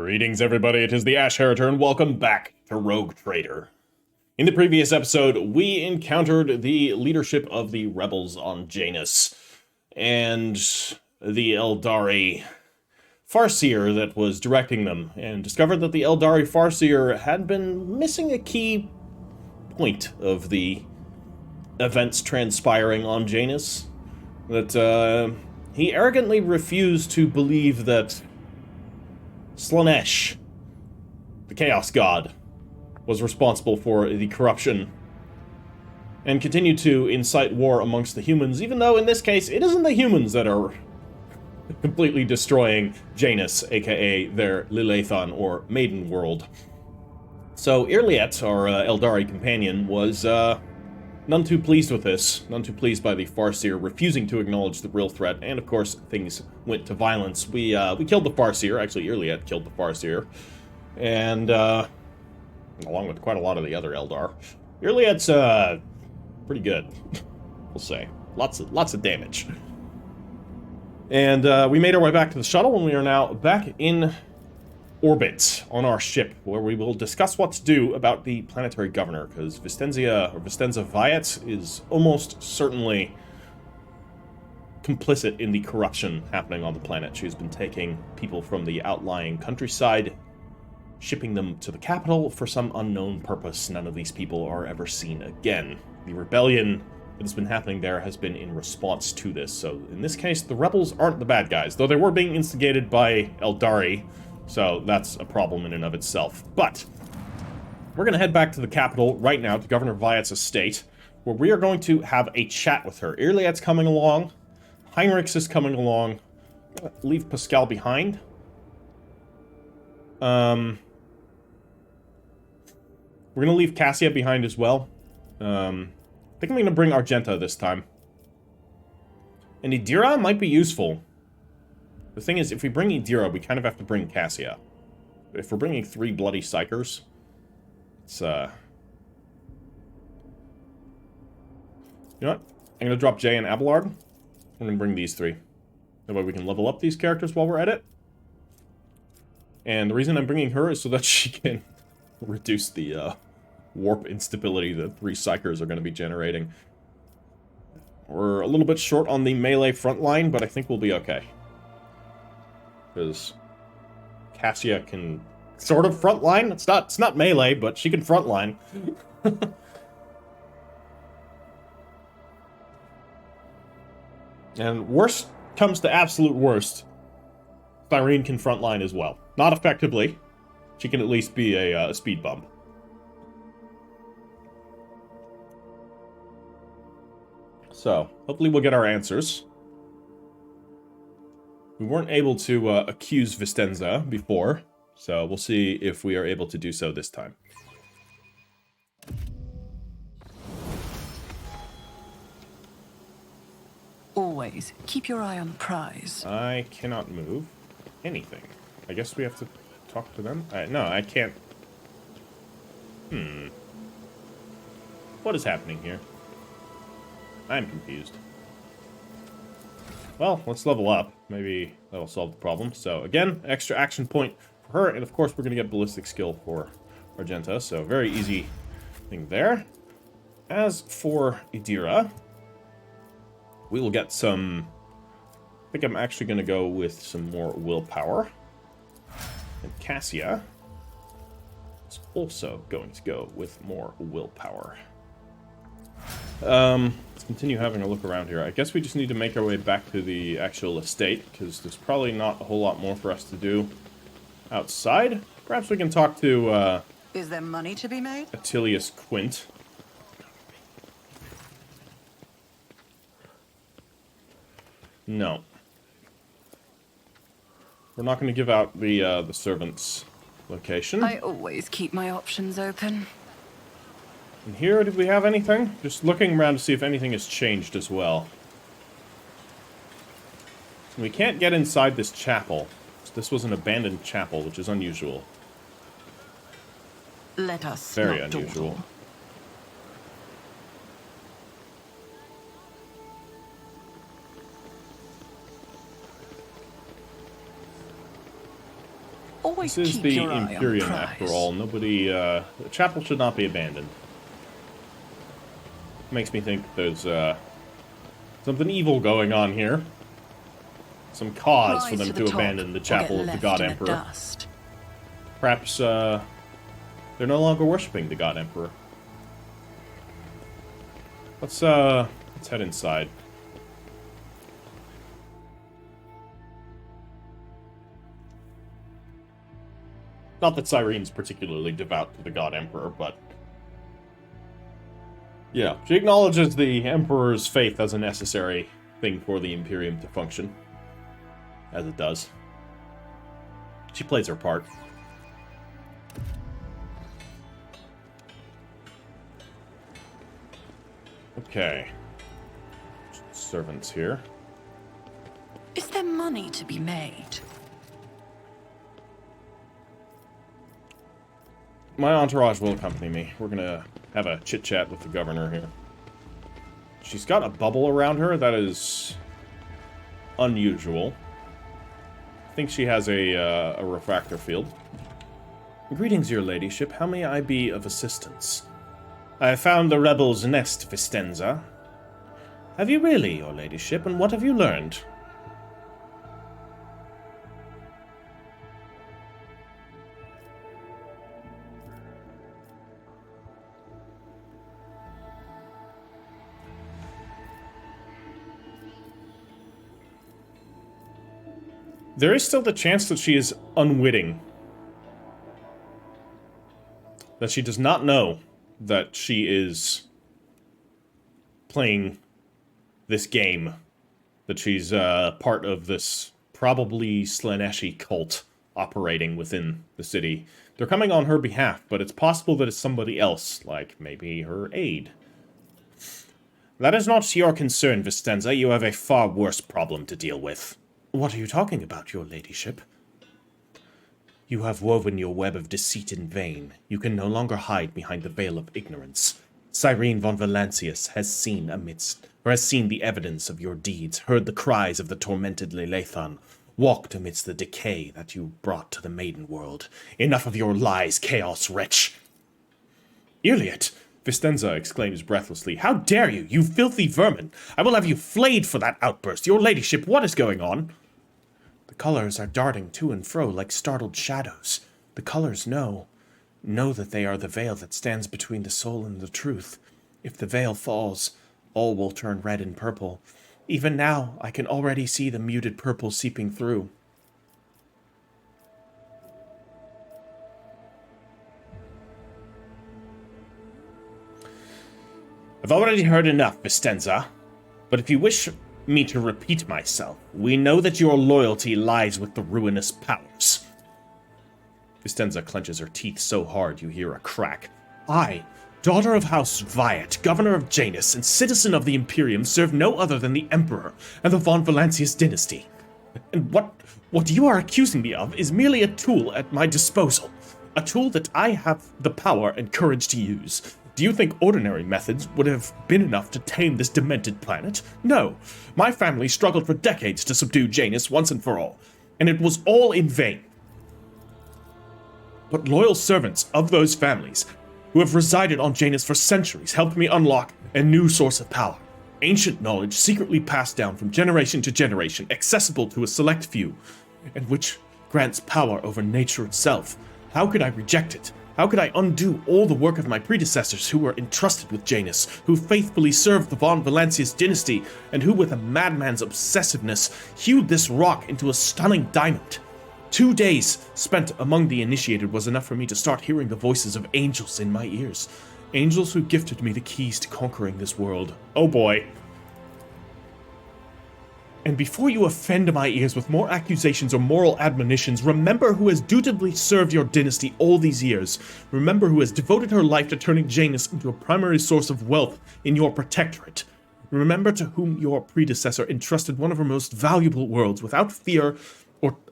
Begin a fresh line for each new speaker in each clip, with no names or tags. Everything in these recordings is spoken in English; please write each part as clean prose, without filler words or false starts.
Greetings, everybody. It is the Ash Heritor, and welcome back to Rogue Trader. In the previous episode, we encountered the leadership of the rebels on Janus, and the Eldari Farseer that was directing them, and discovered that the Eldari Farseer had been missing a key point of the events transpiring on Janus. That, he arrogantly refused to believe that Slaanesh, the Chaos God, was responsible for the corruption, and continued to incite war amongst the humans, even though in this case it isn't the humans that are completely destroying Janus, aka their Lilethon or Maiden World. So Ilet, our Eldari companion, was none too pleased with this, none too pleased by the Farseer refusing to acknowledge the real threat, and of course things went to violence. We killed the Farseer, actually Ilet killed the Farseer, and along with quite a lot of the other Eldar. Ilet's pretty good, we'll say. Lots of damage. And we made our way back to the shuttle, and we are now back in orbit on our ship, where we will discuss what to do about the planetary governor, because Vistenza Viat is almost certainly complicit in the corruption happening on the planet. She's been taking people from the outlying countryside, shipping them to the capital for some unknown purpose. None of these people are ever seen again. The rebellion that has been happening there has been in response to this, so in this case, the rebels aren't the bad guys, though they were being instigated by Eldari. So that's a problem in and of itself. But we're going to head back to the capital right now, to Governor Viat's estate, where we are going to have a chat with her. Ilet's coming along. Heinrichs is coming along. I'm going to leave Pascal behind. We're going to leave Cassia behind as well. I think I'm going to bring Argenta this time. And Idira might be useful. The thing is, if we bring Idira, we kind of have to bring Cassia. But if we're bringing 3 bloody Psykers, it's, You know what? I'm gonna drop Jay and Abelard. I'm gonna bring these 3. That way we can level up these characters while we're at it. And the reason I'm bringing her is so that she can reduce the, warp instability that 3 Psykers are gonna be generating. We're a little bit short on the melee front line, but I think we'll be okay. Because Cassia can sort of frontline. It's not melee, but she can frontline. And worst comes to absolute worst, Cyrene can frontline as well. Not effectively. She can at least be a speed bump. So, hopefully we'll get our answers. We weren't able to accuse Vistenza before, so we'll see if we are able to do so this time.
Always keep your eye on the prize.
I cannot move anything. I guess we have to talk to them? No, I can't. What is happening here? I'm confused. Well, let's level up. Maybe that'll solve the problem. So, again, extra action point for her. And, of course, we're going to get ballistic skill for Argenta. So, very easy thing there. As for Idira, we will get some... I think I'm actually going to go with some more willpower. And Cassia is also going to go with more willpower. Let's continue having a look around here. I guess we just need to make our way back to the actual estate, because there's probably not a whole lot more for us to do outside. Perhaps we can talk to,
Is there money to be made?
Attilius Quint. No. We're not going to give out the servant's location.
I always keep my options open.
And here, did we have anything? Just looking around to see if anything has changed as well. We can't get inside this chapel. This was an abandoned chapel, which is unusual.
Let us
Very
not
unusual.
dawdle. Always
This is
keep
the
your eye on
Imperium,
prize.
after all. Nobody, the chapel should not be abandoned. Makes me think there's, something evil going on here. Some cause
Rise
for them
to
to
the top,
abandon the
or
chapel
get
of the
left
God
in the
Emperor.
dust.
Perhaps, they're no longer worshipping the God Emperor. Let's head inside. Not that Cyrene's particularly devout to the God Emperor, but... yeah, she acknowledges the Emperor's faith as a necessary thing for the Imperium to function. As it does. She plays her part. Okay. Servants here.
Is there money to be made?
My entourage will accompany me. We're gonna have a chit-chat with the governor here. She's got a bubble around her that is unusual. I think she has a refractor field. Greetings, your ladyship. How may I be of assistance? I have found the rebels' nest, Venza. Have you really, your ladyship? And what have you learned? There is still the chance that she is unwitting. That she does not know that she is playing this game. That she's part of this probably Slaneshi cult operating within the city. They're coming on her behalf, but it's possible that it's somebody else, like maybe her aide. That is not your concern, Venza. You have a far worse problem to deal with. What are you talking about, your ladyship? You have woven your web of deceit in vain. You can no longer hide behind the veil of ignorance. Cyrene von Valancius has seen the evidence of your deeds, heard the cries of the tormented Lelethan, walked amidst the decay that you brought to the maiden world. Enough of your lies, chaos wretch! Ilet! Venza exclaims breathlessly. How dare you, you filthy vermin! I will have you flayed for that outburst. Your ladyship, what is going on? The colors are darting to and fro like startled shadows. The colors know that they are the veil that stands between the soul and the truth. If the veil falls, all will turn red and purple. Even now, I can already see the muted purple seeping through. I've already heard enough, Venza. But if you wish me to repeat myself, we know that your loyalty lies with the ruinous powers. Venza clenches her teeth so hard you hear a crack. I, daughter of House Wyatt, governor of Janus, and citizen of the Imperium, serve no other than the Emperor and the von Valancius dynasty. And what you are accusing me of is merely a tool at my disposal. A tool that I have the power and courage to use. Do you think ordinary methods would have been enough to tame this demented planet? No. My family struggled for decades to subdue Janus once and for all, and it was all in vain. But loyal servants of those families, who have resided on Janus for centuries, helped me unlock a new source of power. Ancient knowledge secretly passed down from generation to generation, accessible to a select few, and which grants power over nature itself. How could I reject it? How could I undo all the work of my predecessors who were entrusted with Janus, who faithfully served the von Valancius dynasty, and who with a madman's obsessiveness hewed this rock into a stunning diamond? 2 days spent among the initiated was enough for me to start hearing the voices of angels in my ears. Angels who gifted me the keys to conquering this world. Oh boy. And before you offend my ears with more accusations or moral admonitions, remember who has dutifully served your dynasty all these years. Remember who has devoted her life to turning Janus into a primary source of wealth in your protectorate. Remember to whom your predecessor entrusted one of her most valuable worlds without fear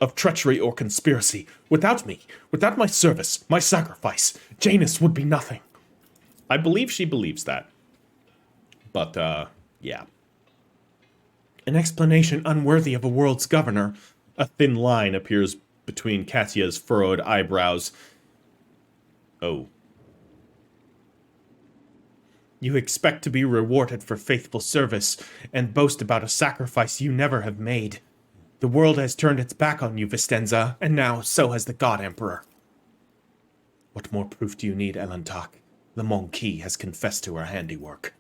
of treachery or conspiracy. Without me, without my service, my sacrifice, Janus would be nothing. I believe she believes that. But, yeah. An explanation unworthy of a world's governor. A thin line appears between Katya's furrowed eyebrows. Oh. You expect to be rewarded for faithful service, and boast about a sacrifice you never have made. The world has turned its back on you, Vistenza, and now so has the God Emperor. What more proof do you need, Elantak? The Monkey has confessed to her handiwork.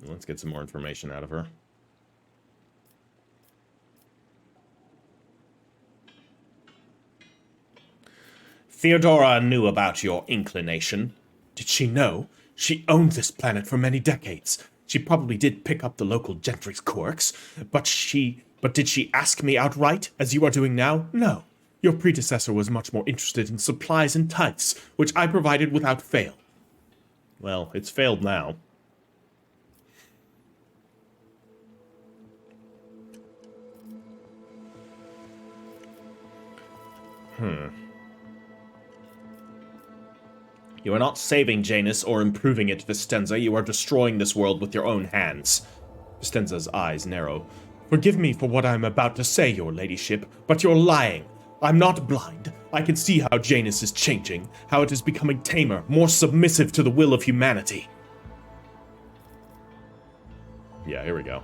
Let's get some more information out of her. Theodora knew about your inclination. Did she know? She owned this planet for many decades. She probably did pick up the local gentry's quirks, but did she ask me outright, as you are doing now? No. Your predecessor was much more interested in supplies and tithes, which I provided without fail. Well, it's failed now. You are not saving Janus or improving it, Vistenza. You are destroying this world with your own hands. Vistenza's eyes narrow. Forgive me for what I am about to say, your ladyship, but you're lying. I'm not blind. I can see how Janus is changing, how it is becoming tamer, more submissive to the will of humanity. Yeah, here we go.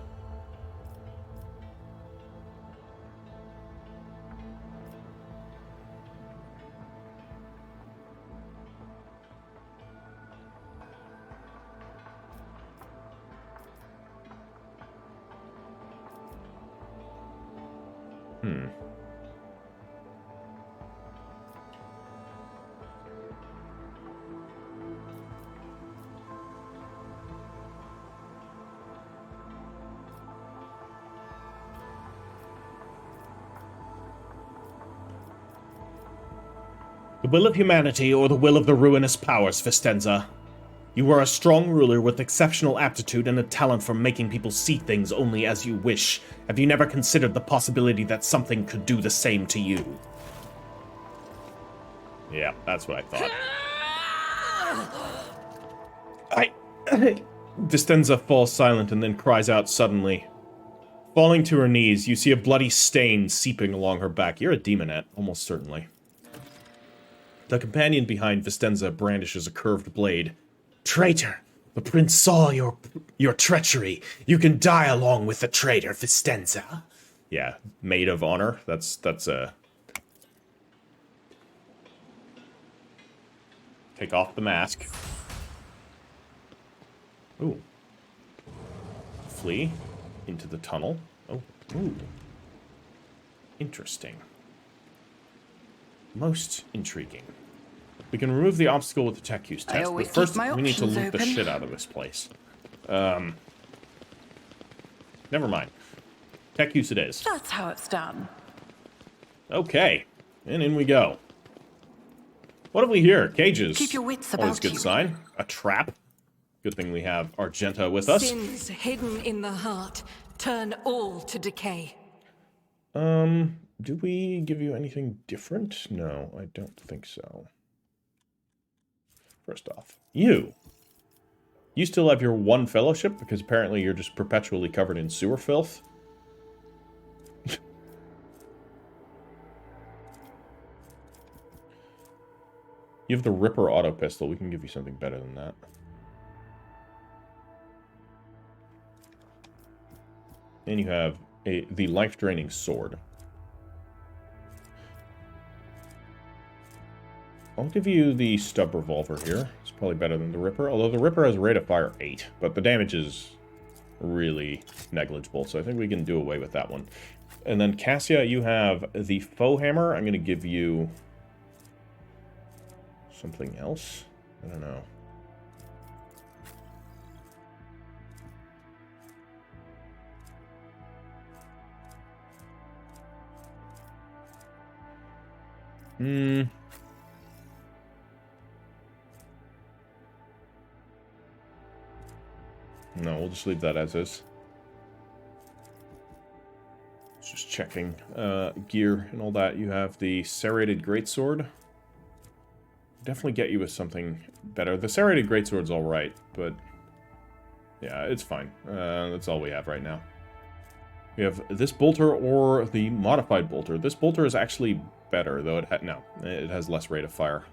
The will of humanity or the will of the ruinous powers, Vistenza. You were a strong ruler with exceptional aptitude and a talent for making people see things only as you wish. Have you never considered the possibility that something could do the same to you? Yeah, that's what I thought. Vistenza falls silent and then cries out suddenly. Falling to her knees, you see a bloody stain seeping along her back. You're a demonette, almost certainly. The companion behind Vistenza brandishes a curved blade. Traitor! The prince saw your treachery. You can die along with the traitor, Vistenza. Yeah, maid of honor. That's Take off the mask. Ooh. Flee into the tunnel. Oh, ooh. Interesting. Most intriguing. We can remove the obstacle with the tech use test, but first we need to loot the shit out of this place. Never mind. Tech use it is.
That's how it's done.
Okay, and in we go. What have we here? Cages.
Keep your wits about
Always good
you.
sign. A trap. Good thing we have Argenta with us.
Sins hidden in the heart turn all to decay.
Do we give you anything different? No, I don't think so. First off, you still have your one fellowship because apparently you're just perpetually covered in sewer filth. You have the Ripper auto pistol. We can give you something better than that. And you have the life-draining sword. I'll give you the stub revolver here. It's probably better than the Ripper, although the Ripper has a rate of fire 8, but the damage is really negligible, so I think we can do away with that one. And then Cassia, you have the faux hammer. I'm going to give you something else. I don't know. No, we'll just leave that as is. Just checking gear and all that. You have the serrated greatsword. Definitely get you with something better. The serrated greatsword's alright, but yeah, it's fine. That's all we have right now. We have this bolter or the modified bolter. This bolter is actually better, though it has less rate of fire.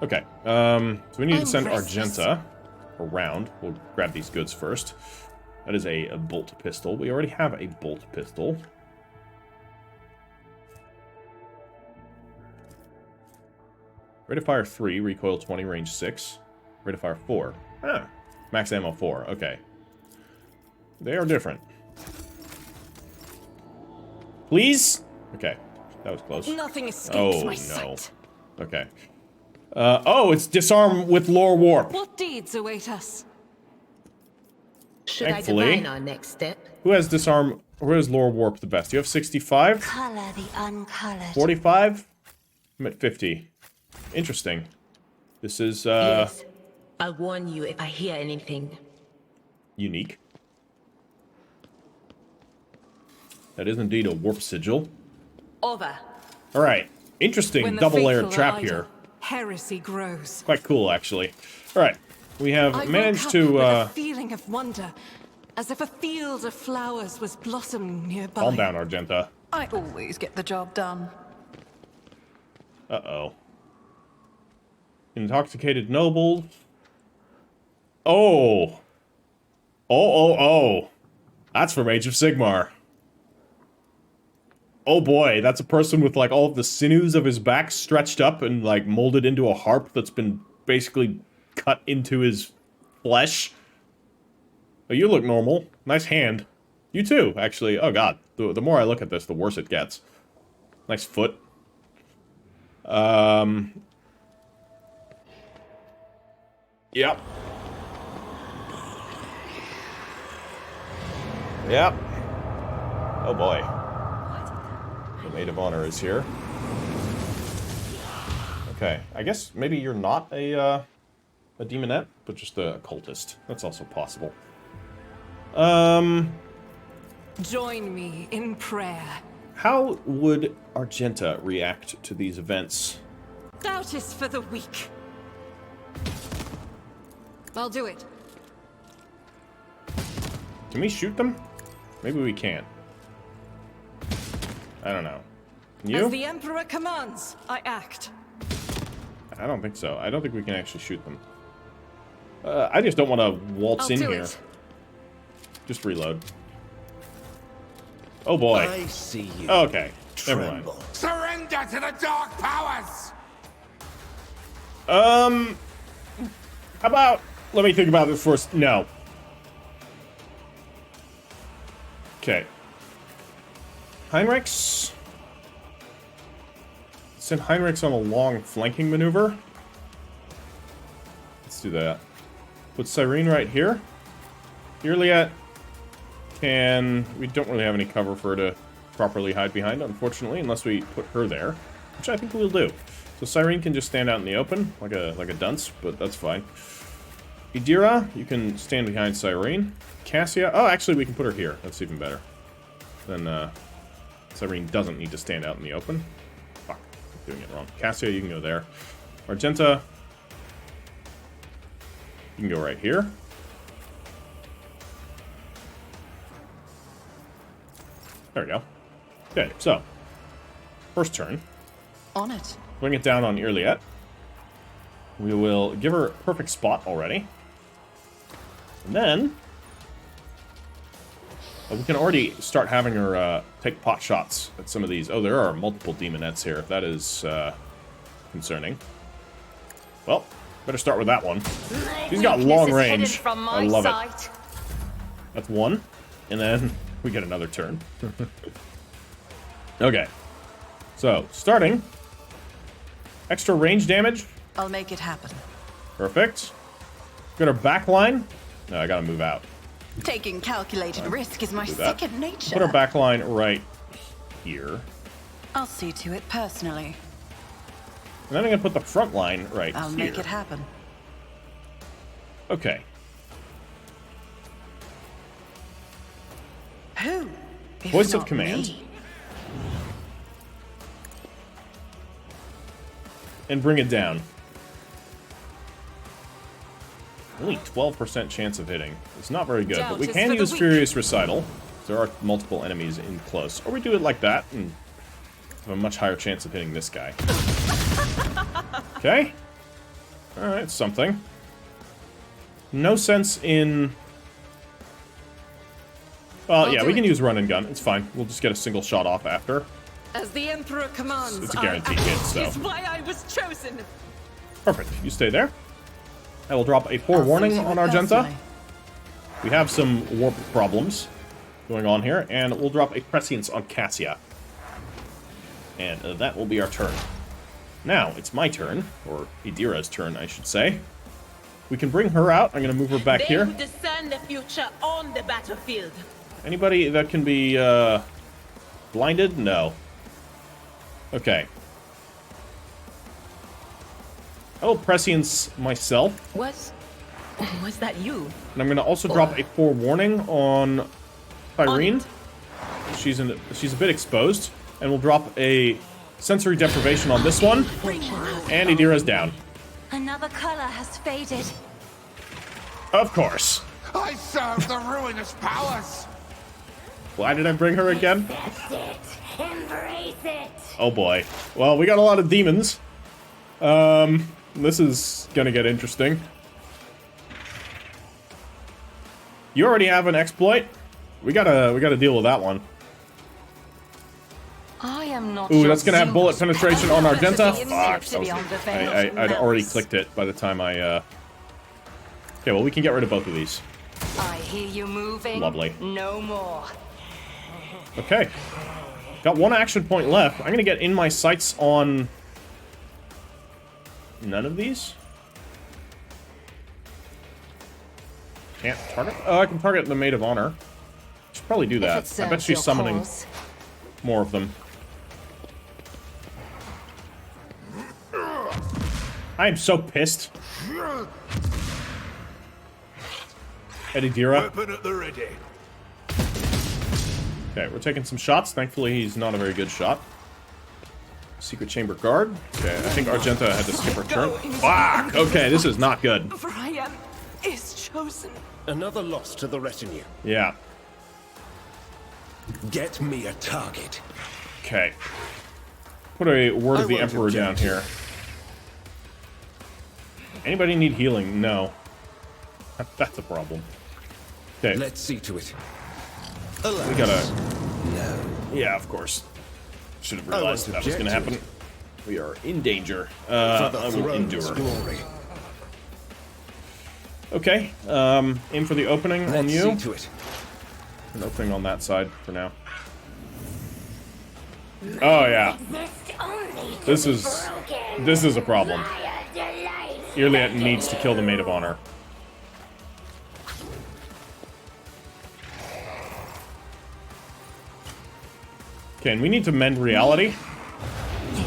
Okay, so we need to send Argenta around. We'll grab these goods first. That is a bolt pistol. We already have a bolt pistol. Rate of fire 3, recoil 20, range 6. Rate of fire 4. Ah, max ammo 4. Okay. They are different. Please? Okay. That was close.
Nothing escapes my sight.
Okay. Oh, it's disarm with lore warp.
What deeds await us?
Should
Thankfully.
I divine our next step?
Who has disarm? Who has lore warp the best? You have 65?
Color the uncolored.
45? I'm at 50. Interesting. This is,
Yes. I'll warn you if I hear anything.
unique. That is indeed a warp sigil.
Over.
Alright. Interesting
When the
double-layered
faithful
trap
are idle,
here.
heresy grows.
Quite cool, actually. Alright. We have
I
managed
woke
to,
up with a feeling of wonder, as if a field of flowers was blossoming nearby.
calm down, Argenta.
I always get the job done.
Uh-oh. Intoxicated noble. Oh. Oh. That's from Age of Sigmar. Oh boy, that's a person with like all of the sinews of his back stretched up and like molded into a harp that's been basically cut into his flesh. Oh, you look normal. Nice hand. You too, actually. Oh god, the more I look at this, the worse it gets. Nice foot. Yep. Yep. Oh boy. The maid of honor is here. Okay, I guess maybe you're not a demonette, but just a cultist. That's also possible.
Join me in prayer.
How would Argenta react to these events?
Doubt is for the weak. I'll do it.
Can we shoot them? Maybe we can. I don't know. Can you?
As the Emperor commands, I act.
I don't think so. I don't think we can actually shoot them. I just don't want to waltz
I'll
in
do
here.
it.
Just reload. Oh boy.
I see you.
Okay. Never mind.
Tremble.
Surrender to the dark powers!
How about... Let me think about this first. No. Okay. Heinrichs. Send Heinrichs on a long flanking maneuver. Let's do that. Put Cyrene right here. Ilet can... We don't really have any cover for her to properly hide behind, unfortunately, unless we put her there, which I think we'll do. So Cyrene can just stand out in the open, like a dunce, but that's fine. Idira, you can stand behind Cyrene. Cassia, oh, actually, we can put her here. That's even better. Then, Cyrene doesn't need to stand out in the open. Fuck, I'm doing it wrong. Cassia, you can go there. Argenta, you can go right here. There we go. Okay, so, first turn.
On it.
Bring it down on Ilet. We will give her a perfect spot already. And then... we can already start having her take pot shots at some of these. Oh, there are multiple demonettes here. That is concerning. Well, better start with that one. She's got long range. I love it. That's one. And then we get another turn. Okay. So, starting. Extra range damage.
I'll make it happen.
Perfect. Got her back line. No, I gotta move out.
Taking calculated risk is my
Do that.
second nature.
Put our back line right here.
I'll see to it personally.
And then I'm gonna put the front line right
I'll
here.
make it happen.
Okay.
Who? If
Voice of
not
command.
me?
And bring it down. Only 12% chance of hitting. It's not very good, but we
Doubt is
can
for the
use
weak.
Furious Recital. There are multiple enemies in close. Or we do it like that and have a much higher chance of hitting this guy. Okay. Alright, something. No sense in... Well,
I'll
yeah,
do
we can
it.
use run and gun. It's fine. We'll just get a single shot off after.
As the Emperor commands,
It's a guaranteed hit, so.
is why I was chosen.
Perfect. You stay there. I will drop a forewarning on Argenta. We have some warp problems going on here, and we'll drop a prescience on Cassia. And that will be our turn. Now, it's my turn, or Idira's turn, I should say. We can bring her out. I'm going to move her back
They
here.
who discern the future on the battlefield.
Anybody that can be blinded? No. Okay. I will prescience myself.
Was that you?
And I'm going to also drop a forewarning on Cyrene. She's a bit exposed. And we'll drop a sensory deprivation on this one. And Idira's down.
Another color has faded.
Of course.
I serve the ruinous powers.
Why did I bring her again?
That's it. Embrace it.
Oh boy. Well, we got a lot of demons. This is gonna get interesting. You already have an exploit. We gotta deal with that one.
I am not.
Ooh, that's gonna have bullet penetration on Argenta. Fuck.
I
I'd already clicked it by the time I, Okay, well, we can get rid of both of these.
I hear you moving.
Lovely.
No more.
Okay. Got one action point left. I'm gonna get in my sights on... none of these? Can't target? Oh, I can target the Maid of Honor. Should probably do that. I bet she's summoning more of them. I am so pissed. Idira.
Weapon at the ready.
Okay, we're taking some shots. Thankfully, he's not a very good shot. Secret Chamber Guard. Okay, I think Argenta had to skip her turn. Fuck! Okay, this is not good.
For I am is chosen.
Another loss to the retinue.
Yeah.
Get me a target.
Okay. Put a Word of
I
the
won't
Emperor down
object.
here. Anybody need healing? No. That's a problem. Okay.
Let's see to it.
We gotta...
No.
Yeah, of course. Should have
I
realized
won't
that was gonna
object to
happen. We are in danger.
For the
I will
throne's
endure.
glory.
Okay. Aim for the opening on
Let's
you.
see to it.
An opening on that side for now. Oh yeah. This is a problem. Ilet needs to kill the Maid of Honor. Okay, and we need to mend reality.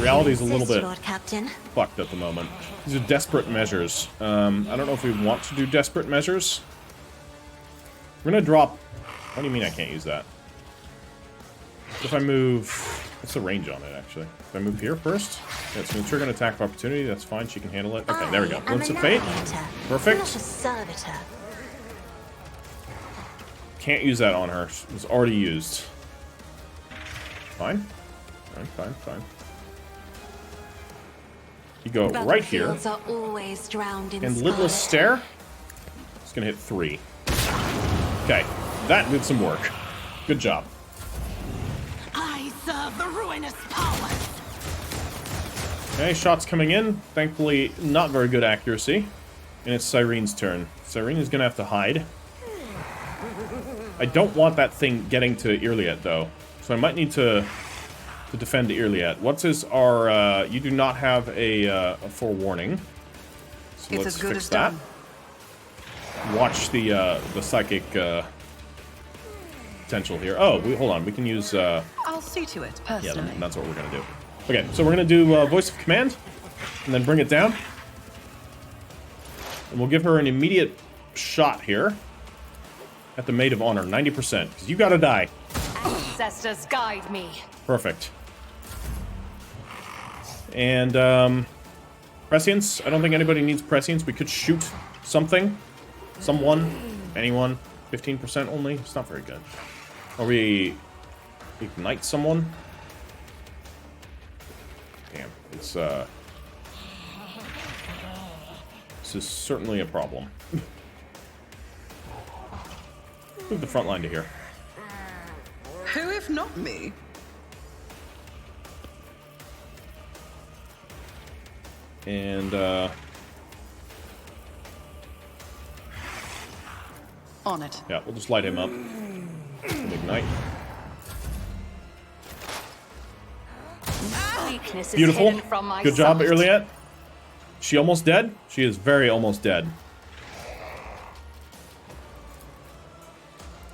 Reality's a little bit
Lord Captain.
fucked at the moment. These are desperate measures. I don't know if we want to do desperate measures. We're gonna drop... What do you mean I can't use that? If I move... What's the range on it, actually? If I move here first? Yeah, it's gonna trigger an attack of opportunity. That's fine, she can handle it. Okay, there we go. Glimpse of Fate. Perfect.
Not a servitor.
Can't use that on her. It was already used. Fine. Fine. You go right here.
Battlefields are always drowned in
And Lidless
scarlet.
Stare. It's gonna hit 3. Okay, that did some work. Good job.
I serve the ruinous powers.
Okay, shots coming in. Thankfully, not very good accuracy. And it's Cyrene's turn. Cyrene is gonna have to hide. I don't want that thing getting to Ilet, though. So I might need to defend Ilet. What's his... Our, you do not have a forewarning. So
It's
let's
as good
fix
as
that.
done.
Watch the psychic potential here. Oh, hold on. We can use...
I'll see to it,
yeah,
personally.
that's what we're going to do. Okay, so we're going to do Voice of Command, and then bring it down. And we'll give her an immediate shot here at the Maid of Honor, 90%, because you got to die.
Ancestors guide me.
Perfect. And, prescience. I don't think anybody needs prescience. We could shoot something Someone? Anyone? 15% only? It's not very good. Or we ignite someone? Damn, it's this is certainly a problem. Move the front line to here.
Who if not me?
And
On it.
yeah, we'll just light him up. And ignite.
Weakness is
Beautiful.
hidden from my
Good job,
sight.
Ilet. She almost dead? She is very almost dead.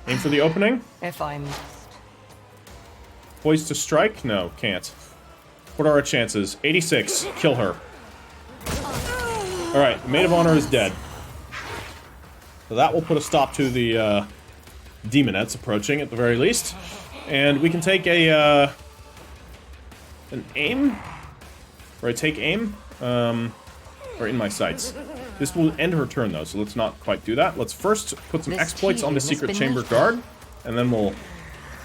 Aim for the opening.
If I'm...
Poised to strike? No, can't. What are our chances? 86. Kill her. Alright, Maid of Honor is dead. So that will put a stop to the demonettes approaching at the very least. And we can take a an aim? Or I take aim? Or in my sights. This will end her turn though, so let's not quite do that. Let's first put some
This
exploits on the
team has
secret
been
chamber
left.
guard, and then we'll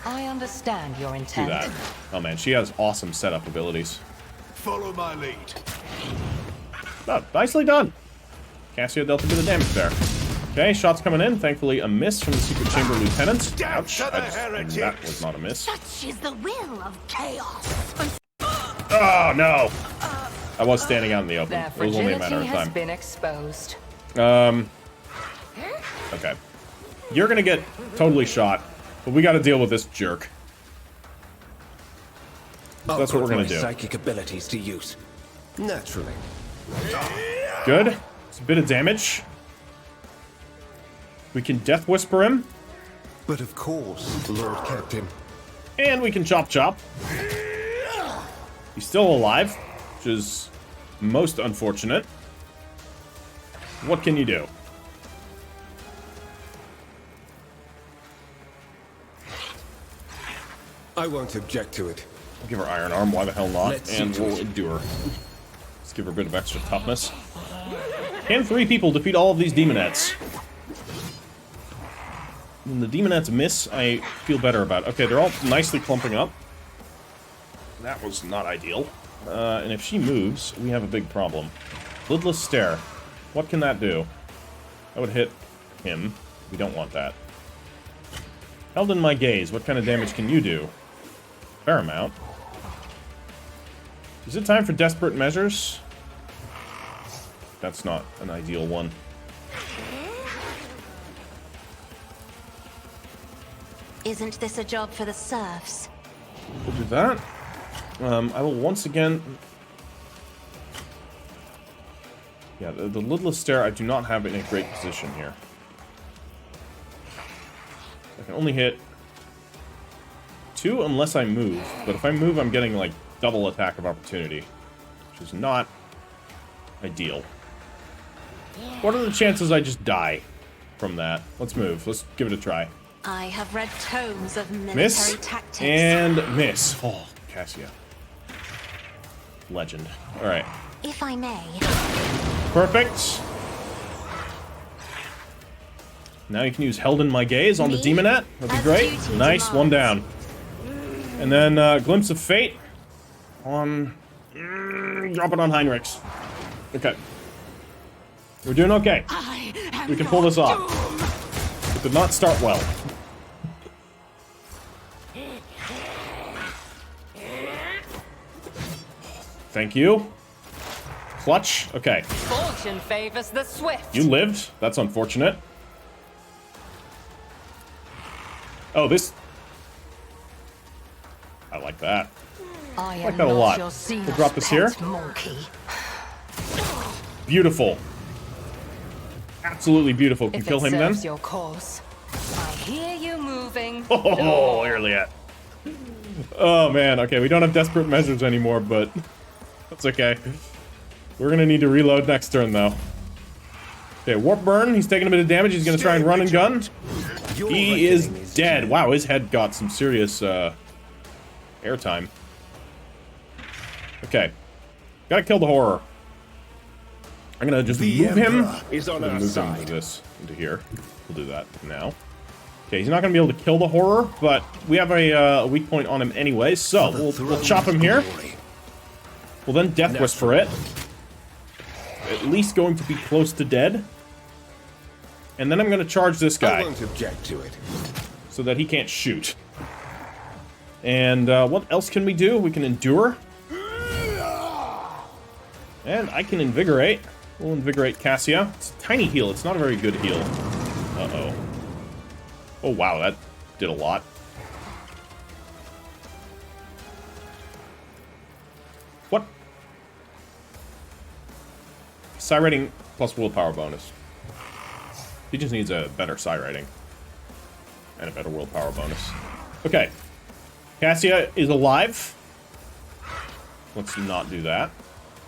I understand your
do
intent.
that. Oh man, she has awesome setup abilities.
Follow my lead.
Oh, nicely done. Cassia dealt a bit of damage there. Okay, shots coming in. Thankfully, a miss from the secret chamber lieutenant.
Down
Ouch.
to the
That
heretics.
was not a miss.
Such is the will of chaos.
Oh, no. I was standing out in the open.
Their
It was only a matter
fragility
of
has
time.
been exposed.
Okay. You're gonna get totally shot, but we gotta deal with this jerk.
I'll
That's what
put
we're gonna
my
do.
psychic abilities to use. Naturally.
Good. It's a bit of damage. We can Death Whisper him,
But of course, Lord Captain.
and we can Chop Chop. He's still alive, which is most unfortunate. What can you do?
I won't object to it.
We'll give her Iron Arm, why the hell not?
Let's see
And
to
we'll
it.
endure. Let's give her a bit of extra toughness. Can 3 people defeat all of these demonettes? When the demonettes miss, I feel better about it. Okay, they're all nicely clumping up. That was not ideal. And if she moves, we have a big problem. Lidless Stare. What can that do? That would hit him. We don't want that. Held in My Gaze. What kind of damage can you do? Fair amount. Is it time for desperate measures? That's not an ideal one.
Isn't this a job for the serfs?
We'll do that. I will once again... Yeah, the Lidless Stare I do not have in a great position here. I can only hit 2 unless I move, but if I move I'm getting like double attack of opportunity, which is not ideal. What are the chances I just die from that? Let's move. Let's give it a try.
I have read tomes of military
Miss
tactics.
and miss. Oh, Cassia. Legend. All right.
If I may,
Perfect. Now you can use Held in My Gaze on the
Me?
Demonette. That'd be
As
great.
duty
Nice, one down.
demands.
And then Glimpse of Fate on... drop it on Heinrichs. Okay. We're doing okay. We can pull this off. It did not start well. Thank you. Clutch. Okay.
Fortune favors the swift.
You lived. That's unfortunate. Oh, this... I like that.
I
like that a lot. We'll drop this here.
Monkey.
Beautiful. Absolutely beautiful. Can
If
kill
it
him then?
serves your cause. I hear you moving.
Oh, Ilet. Oh, man. Okay, we don't have desperate measures anymore, but that's okay. We're going to need to reload next turn, though. Okay, Warp Burn. He's taking a bit of damage. He's going to try and run and gun.
Your
He is
reckoning
dead. Wow, his head got some serious airtime. Okay. Gotta kill the horror. I'm gonna just
The
move him.
Emperor is on
I'm gonna
our
move him
side.
into this, into here. We'll do that now. Okay, he's not gonna be able to kill the horror, but we have a weak point on him anyway, so we'll chop him here. We'll then Death Whisper it. At least going to be close to dead. And then I'm gonna charge this guy.
I won't object to it.
So that he can't shoot. And what else can we do? We can endure. And I can invigorate. We'll invigorate Cassia. It's a tiny heal. It's not a very good heal. Uh-oh. Oh, wow. That did a lot. What? Psi rating plus willpower bonus. He just needs a better psi rating. And a better willpower bonus. Okay. Cassia is alive. Let's not do that.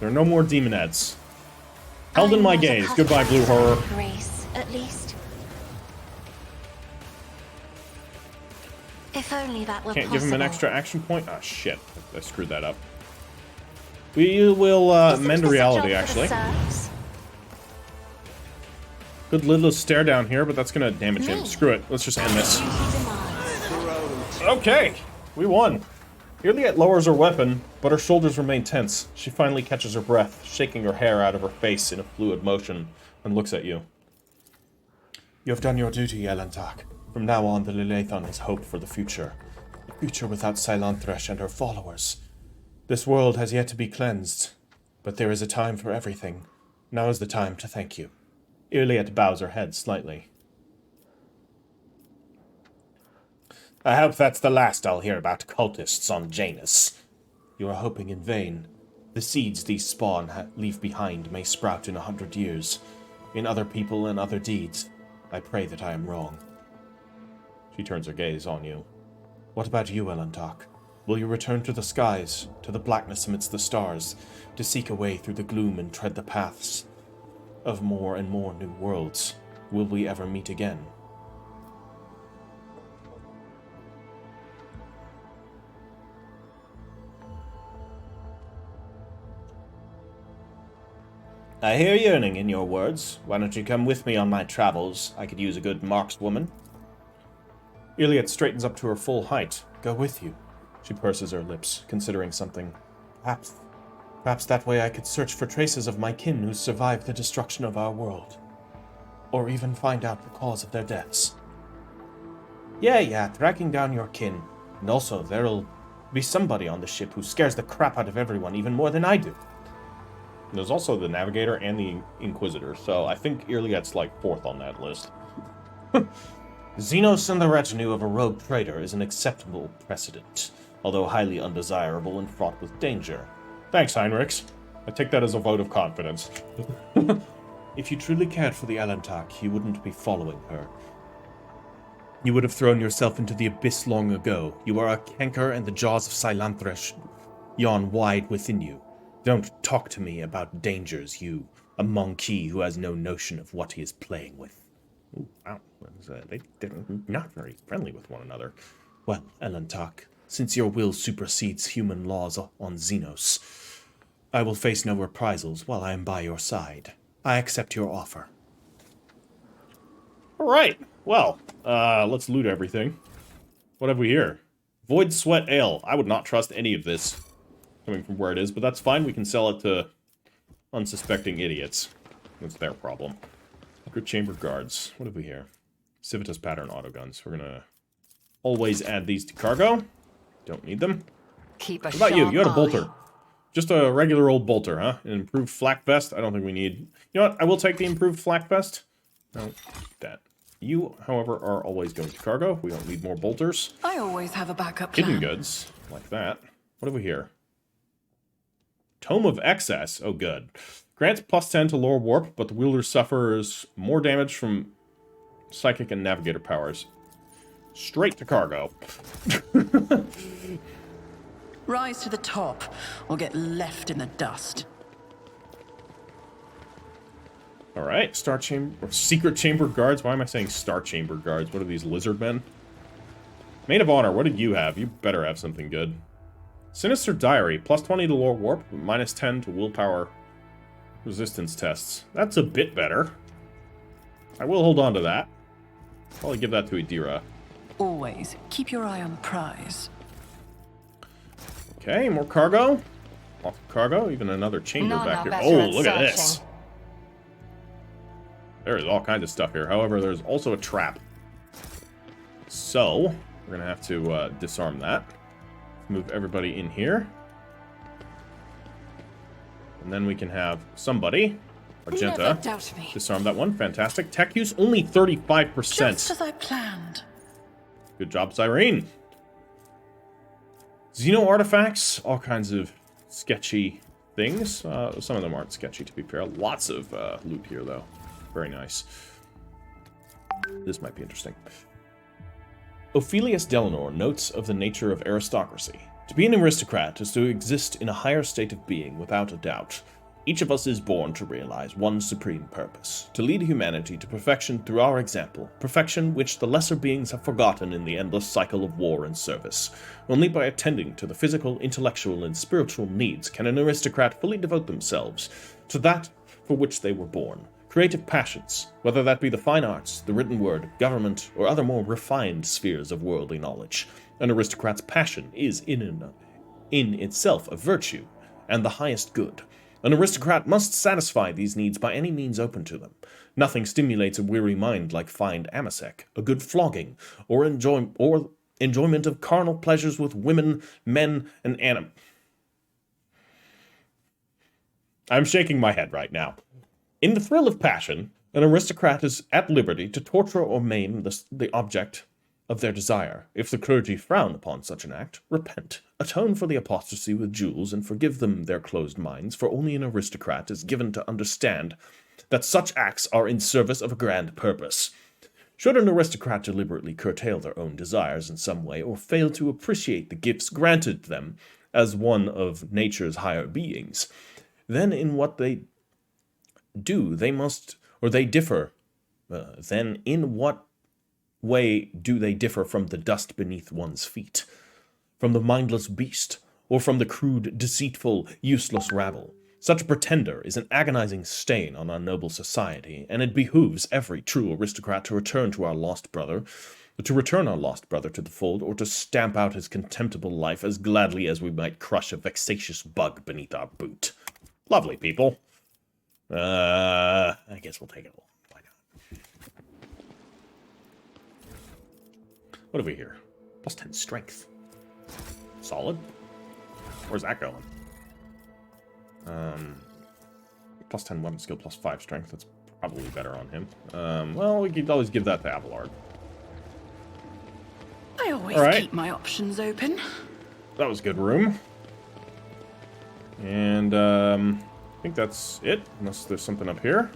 There are no more demonettes. Held in my gaze. Goodbye, blue horror.
Grace, at least. If only that were
Can't give him an
possible.
extra action point? Ah, shit. I screwed that up. We will mend
Isn't this a
reality,
job for the
actually.
serfs?
Good little stare down here, but that's gonna damage him. Screw it. Let's just end this. Okay. We won. Ilet lowers her weapon, but her shoulders remain tense. She finally catches her breath, shaking her hair out of her face in a fluid motion, and looks at you. You have done your duty, Elantak. From now on, the Lilethon is hope for the future. A future without Silanthresh and her followers. This world has yet to be cleansed, but there is a time for everything. Now is the time to thank you. Ilet bows her head slightly. I hope that's the last I'll hear about cultists on Janus. You are hoping in vain. The seeds these spawn leave behind may sprout in 100 years. In other people and other deeds, I pray that I am wrong. She turns her gaze on you. What about you, Elantak? Will you return to the skies, to the blackness amidst the stars, to seek a way through the gloom and tread the paths of more and more new worlds? Will we ever meet again? I hear yearning in your words. Why don't you come with me on my travels? I could use a good markswoman. Ilet straightens up to her full height. Go with you. She purses her lips, considering something. Perhaps that way I could search for traces of my kin who survived the destruction of our world. Or even find out the cause of their deaths. Yeah, tracking down your kin. And also, there'll be somebody on the ship who scares the crap out of everyone even more than I do. There's also the Navigator and the Inquisitor, so I think Ilet's like 4th on that list. Xenos and the retinue of a rogue trader is an acceptable precedent, although highly undesirable and fraught with danger. Thanks, Heinrichs. I take that as a vote of confidence. If you truly cared for the Elantak, you wouldn't be following her. You would have thrown yourself into the abyss long ago. You are a canker, and the jaws of Silanthresh yawn wide within you. Don't talk to me about dangers, you, a monkey who has no notion of what he is playing with. Ooh, wow, they're not very friendly with one another. Well, Elantak, since your will supersedes human laws on Xenos, I will face no reprisals while I am by your side. I accept your offer. All right, well, let's loot everything. What have we here? Void Sweat Ale. I would not trust any of this coming from where it is, but that's fine. We can sell it to unsuspecting idiots. That's their problem. Secret Chamber Guards. What have we here? Civitas Pattern Autoguns. We're gonna always add these to cargo. Don't need them.
Keep a
What about you? You had a
sharp
bolter.
eye.
Just a regular old bolter, huh? An improved flak vest? I don't think we need... You know what? I will take the improved flak vest. No, that. You, however, are always going to cargo. We don't need more bolters.
I always have a backup plan.
Hidden goods. Like that. What have we here? Tome of Excess. Oh, good. Grants +10 to lower warp, but the wielder suffers more damage from psychic and navigator powers. Straight to cargo.
Rise to the top, or get left in the dust.
Alright, Star Chamber... Or Secret Chamber Guards? Why am I saying Star Chamber Guards? What are these, lizard men? Maid of Honor, what did you have? You better have something good. Sinister Diary, +20 to lower warp, -10 to willpower. Resistance tests. That's a bit better. I will hold on to that. Probably give that to Idira.
Always keep your eye on the prize.
Okay, more cargo. Lots of cargo. Even another chamber
None
back
are
here.
better
Oh,
at
look at this.
searching.
There is all kinds of stuff here. However, there's also a trap. So, we're going to have to disarm that. Move everybody in here. And then we can have somebody,
Never
Argenta,
doubt me.
disarm that one. Fantastic. Tech use, only 35%.
Just as I planned.
Good job, Cyrene. Xeno artifacts, all kinds of sketchy things. Some of them aren't sketchy, to be fair. Lots of loot here, though. Very nice. This might be interesting. Ophelius Delanor notes of the nature of aristocracy. To be an aristocrat is to exist in a higher state of being, without a doubt. Each of us is born to realize one supreme purpose, to lead humanity to perfection through our example, perfection which the lesser beings have forgotten in the endless cycle of war and service. Only by attending to the physical, intellectual, and spiritual needs can an aristocrat fully devote themselves to that for which they were born. Creative passions, whether that be the fine arts, the written word, government, or other more refined spheres of worldly knowledge. An aristocrat's passion is in itself a virtue, and the highest good. An aristocrat must satisfy these needs by any means open to them. Nothing stimulates a weary mind like fine amasec, a good flogging, or enjoyment of carnal pleasures with women, men, and animals. I'm shaking my head right now. In the thrill of passion, an aristocrat is at liberty to torture or maim the object of their desire. If the clergy frown upon such an act, repent, atone for the apostasy with jewels, and forgive them their closed minds, for only an aristocrat is given to understand that such acts are in service of a grand purpose. Should an aristocrat deliberately curtail their own desires in some way, or fail to appreciate the gifts granted them as one of nature's higher beings, then in what they do, they differ. Then in what way do they differ from the dust beneath one's feet? From the mindless beast, or from the crude, deceitful, useless rabble? Such a pretender is an agonizing stain on our noble society, and it behooves every true aristocrat to return our lost brother to the fold, or to stamp out his contemptible life as gladly as we might crush a vexatious bug beneath our boot. Lovely people. I guess we'll take it all. Why not? What have we here? Plus 10 strength. Solid. Where's that going? Plus 10 weapon skill, plus 5 strength. That's probably better on him. Well, we could always give that to Abelard.
I always keep my options open.
That was good room. And, I think that's it, unless there's something up here.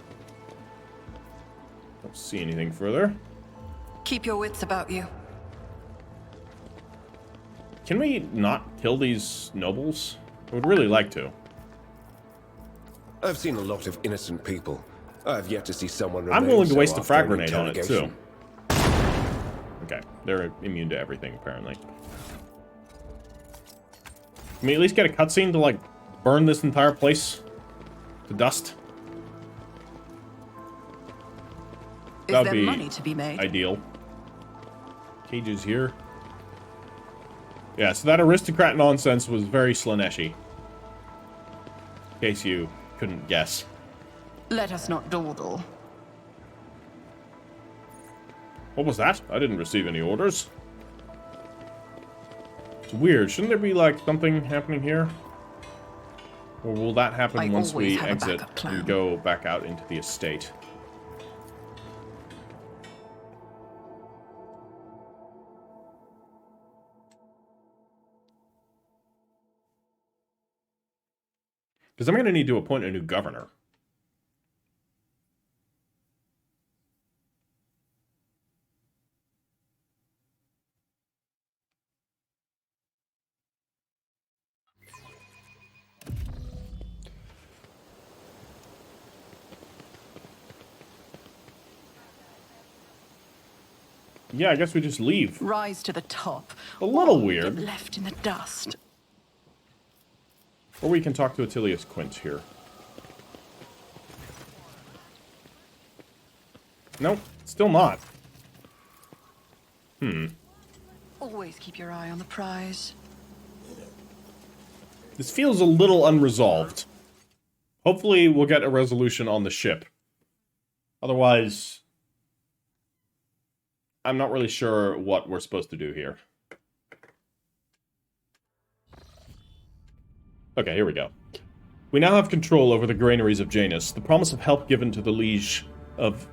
Don't see anything further.
Keep your wits about you.
Can we not kill these nobles? I would really like to.
I've seen a lot of innocent people. I've yet to see someone
I'm
remain
willing to
so
waste a
after
frag
an
grenade on it, too.
interrogation.
Okay, they're immune to everything, apparently. Can we at least get a cutscene to, like, burn this entire place to dust?
Is
That'd
there
be
money to be made?
ideal. Cages here. Yeah, so that aristocrat nonsense was very Slaneshi. In case you couldn't guess.
Let us not dawdle.
What was that? I didn't receive any orders. It's weird. Shouldn't there be, like, something happening here? Or will that happen
I
once we
always have a
exit
backup plan.
and go back out into the estate? Because I'm going to need to appoint a new governor. Yeah, I guess we just leave.
Rise to the top.
A little
or
weird.
Get left in the dust.
Or we can talk to Attilius Quint here. Nope, still not.
Always keep your eye on the prize.
This feels a little unresolved. Hopefully we'll get a resolution on the ship. Otherwise, I'm not really sure what we're supposed to do here. Okay, here we go. We now have control over the granaries of Janus. The promise of help given to the liege of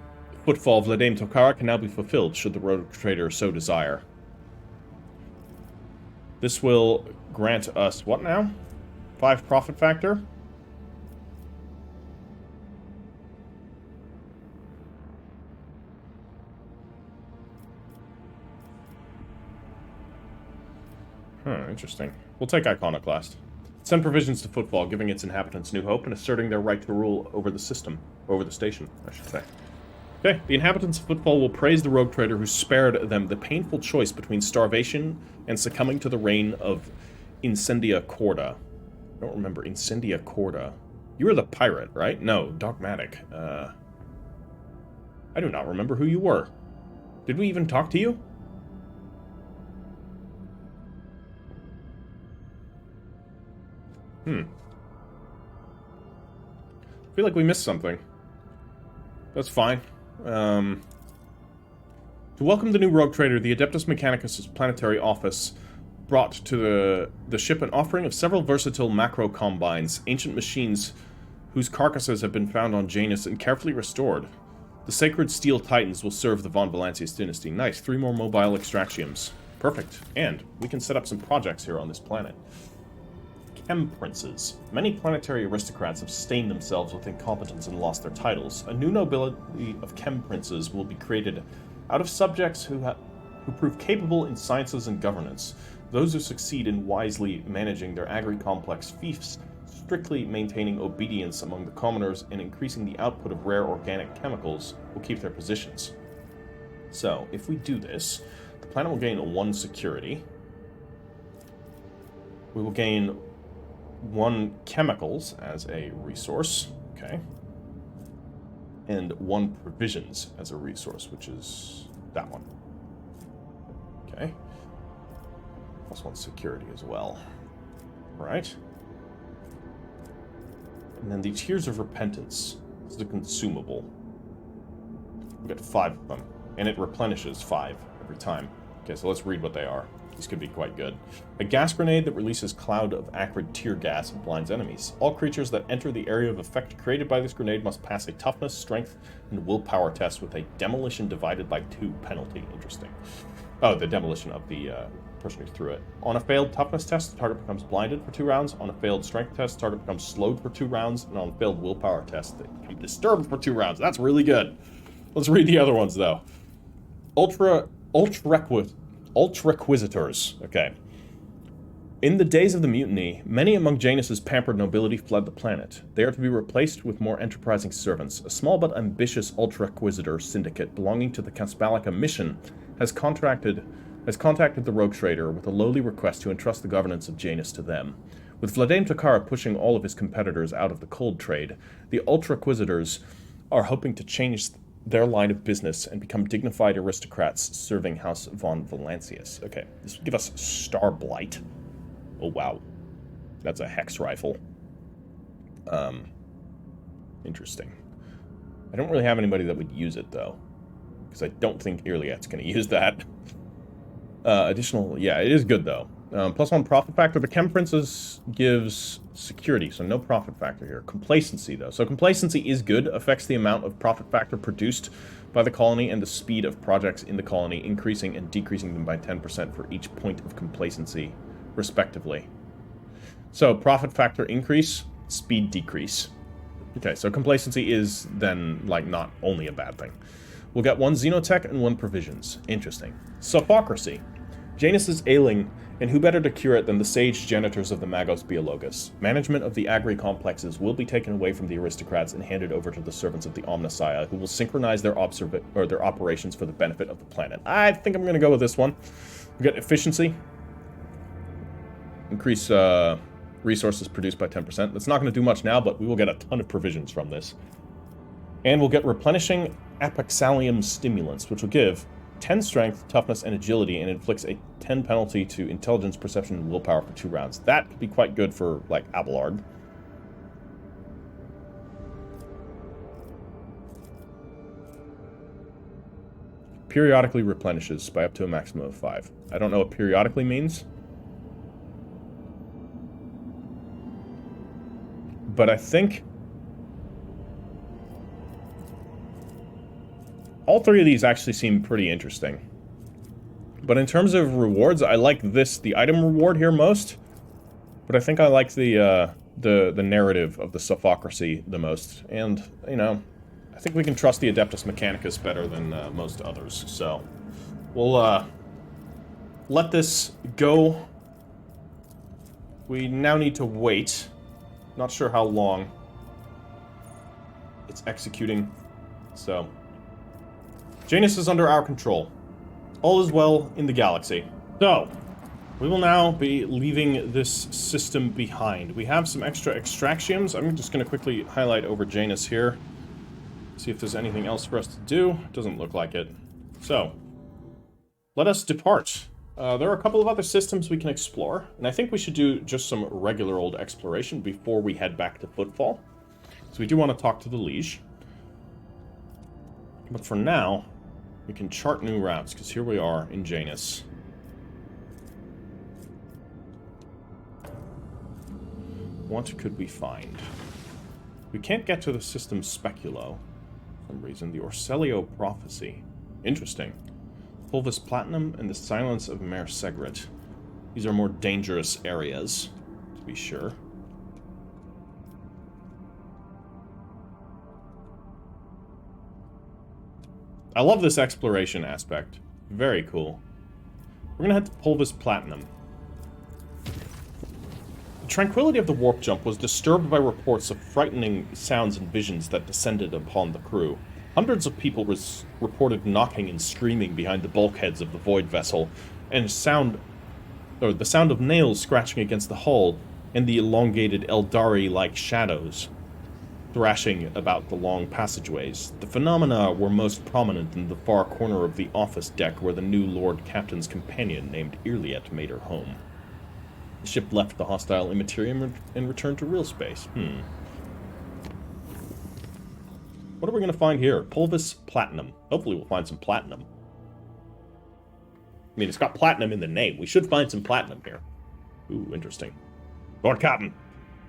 Footfall Vladimir Tokara can now be fulfilled, should the rogue trader so desire. This will grant us, what now? 5 profit factor? Interesting. We'll take Iconoclast. Send provisions to Footfall, giving its inhabitants new hope and asserting their right to rule over the system. Over the station, I should say. Okay, the inhabitants of Footfall will praise the rogue trader who spared them the painful choice between starvation and succumbing to the reign of Incendia Corda. I don't remember Incendia Corda. You were the pirate, right? No, Dogmatic. I do not remember who you were. Did we even talk to you? I feel like we missed something. That's fine. To welcome the new rogue trader, the Adeptus Mechanicus' planetary office brought to the ship an offering of several versatile macro-combines, ancient machines whose carcasses have been found on Janus and carefully restored. The sacred steel titans will serve the Von Valancius dynasty. Nice, 3 more mobile extractiums. Perfect. And we can set up some projects here on this planet. Chem princes. Many planetary aristocrats have stained themselves with incompetence and lost their titles. A new nobility of chem princes will be created out of subjects who prove capable in sciences and governance. Those who succeed in wisely managing their agri-complex fiefs, strictly maintaining obedience among the commoners, and increasing the output of rare organic chemicals will keep their positions. So, if we do this, the planet will gain 1 security. We will gain 1 chemicals as a resource, okay, and 1 provisions as a resource, which is that one, okay, plus 1 security as well, right? And then the Tears of Repentance. This is a consumable. We get 5 of them, and it replenishes 5 every time. Okay, so let's read what they are. These could be quite good. A gas grenade that releases cloud of acrid tear gas and blinds enemies. All creatures that enter the area of effect created by this grenade must pass a toughness, strength, and willpower test with a demolition divided by 2 penalty. Interesting. Oh, the demolition of the person who threw it. On a failed toughness test, the target becomes blinded for 2 rounds. On a failed strength test, the target becomes slowed for 2 rounds. And on a failed willpower test, they become disturbed for 2 rounds. That's really good. Let's read the other ones, though. Ultraquisitors. Okay. In the days of the mutiny, many among Janus' pampered nobility fled the planet. They are to be replaced with more enterprising servants. A small but ambitious Ultraquisitor syndicate belonging to the Caspalica mission has contacted the rogue trader with a lowly request to entrust the governance of Janus to them. With Vladimir Tokara pushing all of his competitors out of the cold trade, the Ultraquisitors are hoping to change their line of business and become dignified aristocrats serving House von Valancius. Okay, this will give us Starblight. Oh, wow. That's a hex rifle. Interesting. I don't really have anybody that would use it, though. Because I don't think Ilet's going to use that. Additional... Yeah, it is good, though. +1 profit factor. The Chem Princess gives security, so no profit factor here. Complacency, though. So complacency is good. Affects the amount of profit factor produced by the colony and the speed of projects in the colony, increasing and decreasing them by 10% for each point of complacency, respectively. So profit factor increase, speed decrease. Okay, so complacency is then, like, not only a bad thing. We'll get 1 Xenotech and 1 provisions. Interesting. Sophocracy. Janus is ailing, and who better to cure it than the sage janitors of the Magos Biologus? Management of the agri-complexes will be taken away from the aristocrats and handed over to the servants of the Omnissiah, who will synchronize their operations for the benefit of the planet. I think I'm going to go with this one. We got efficiency. Increase resources produced by 10%. That's not going to do much now, but we will get a ton of provisions from this. And we'll get replenishing apoxalium stimulants, which will give 10 strength, toughness, and agility, and inflicts a 10 penalty to intelligence, perception, and willpower for 2 rounds. That could be quite good for, like, Abelard. Periodically replenishes by up to a maximum of 5. I don't know what periodically means. But I think all 3 of these actually seem pretty interesting. But in terms of rewards, I like the item reward here most. But I think I like the narrative of the Sophocracy the most. And, you know, I think we can trust the Adeptus Mechanicus better than most others. So, we'll let this go. We now need to wait. Not sure how long it's executing. So, Janus is under our control. All is well in the galaxy. So, we will now be leaving this system behind. We have some extra extractions. I'm just going to quickly highlight over Janus here. See if there's anything else for us to do. Doesn't look like it. So, let us depart. There are a couple of other systems we can explore, and I think we should do just some regular old exploration before we head back to Footfall. So we do want to talk to the Liege. But for now, we can chart new routes, because here we are in Janus. What could we find? We can't get to the system Speculo. For some reason, the Orselio Prophecy. Interesting. Pulvis Platinum and the Silence of Mare Segret. These are more dangerous areas, to be sure. I love this exploration aspect. Very cool. We're gonna head to Pulvis Platinum. The tranquility of the warp jump was disturbed by reports of frightening sounds and visions that descended upon the crew. Hundreds of people reported knocking and screaming behind the bulkheads of the void vessel, and the sound of nails scratching against the hull, and the elongated Eldari-like shadows thrashing about the long passageways. The phenomena were most prominent in the far corner of the office deck where the new Lord Captain's companion named Ilet made her home. The ship left the hostile immaterium and returned to real space. What are we going to find here? Pulvis Platinum. Hopefully we'll find some platinum. I mean, it's got platinum in the name. We should find some platinum here. Ooh, interesting. Lord Captain,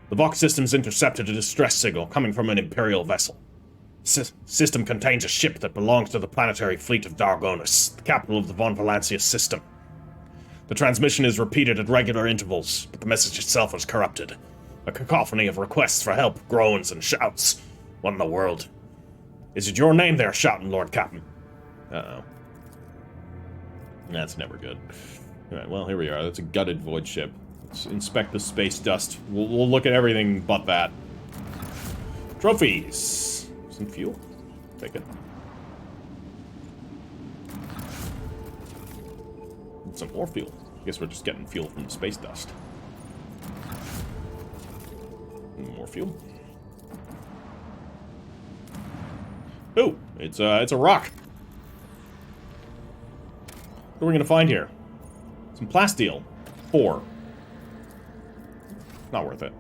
the Vox systems intercepted a distress signal coming from an Imperial vessel. System contains a ship that belongs to the planetary fleet of Dargonus, the capital of the Von Valancius system. The transmission is repeated at regular intervals, but the message itself is corrupted. A cacophony of requests for help, groans, and shouts. What in the world? Is it your name they're shouting, Lord Captain? Uh-oh. That's never good. Alright, well, here we are. That's a gutted void ship. Let's inspect the space dust. We'll look at everything but that. Trophies! Some fuel. Take it. And some more fuel. I guess we're just getting fuel from the space dust. And more fuel. Oh, it's a rock. What are we gonna find here? Some plasteel. 4. Not worth it.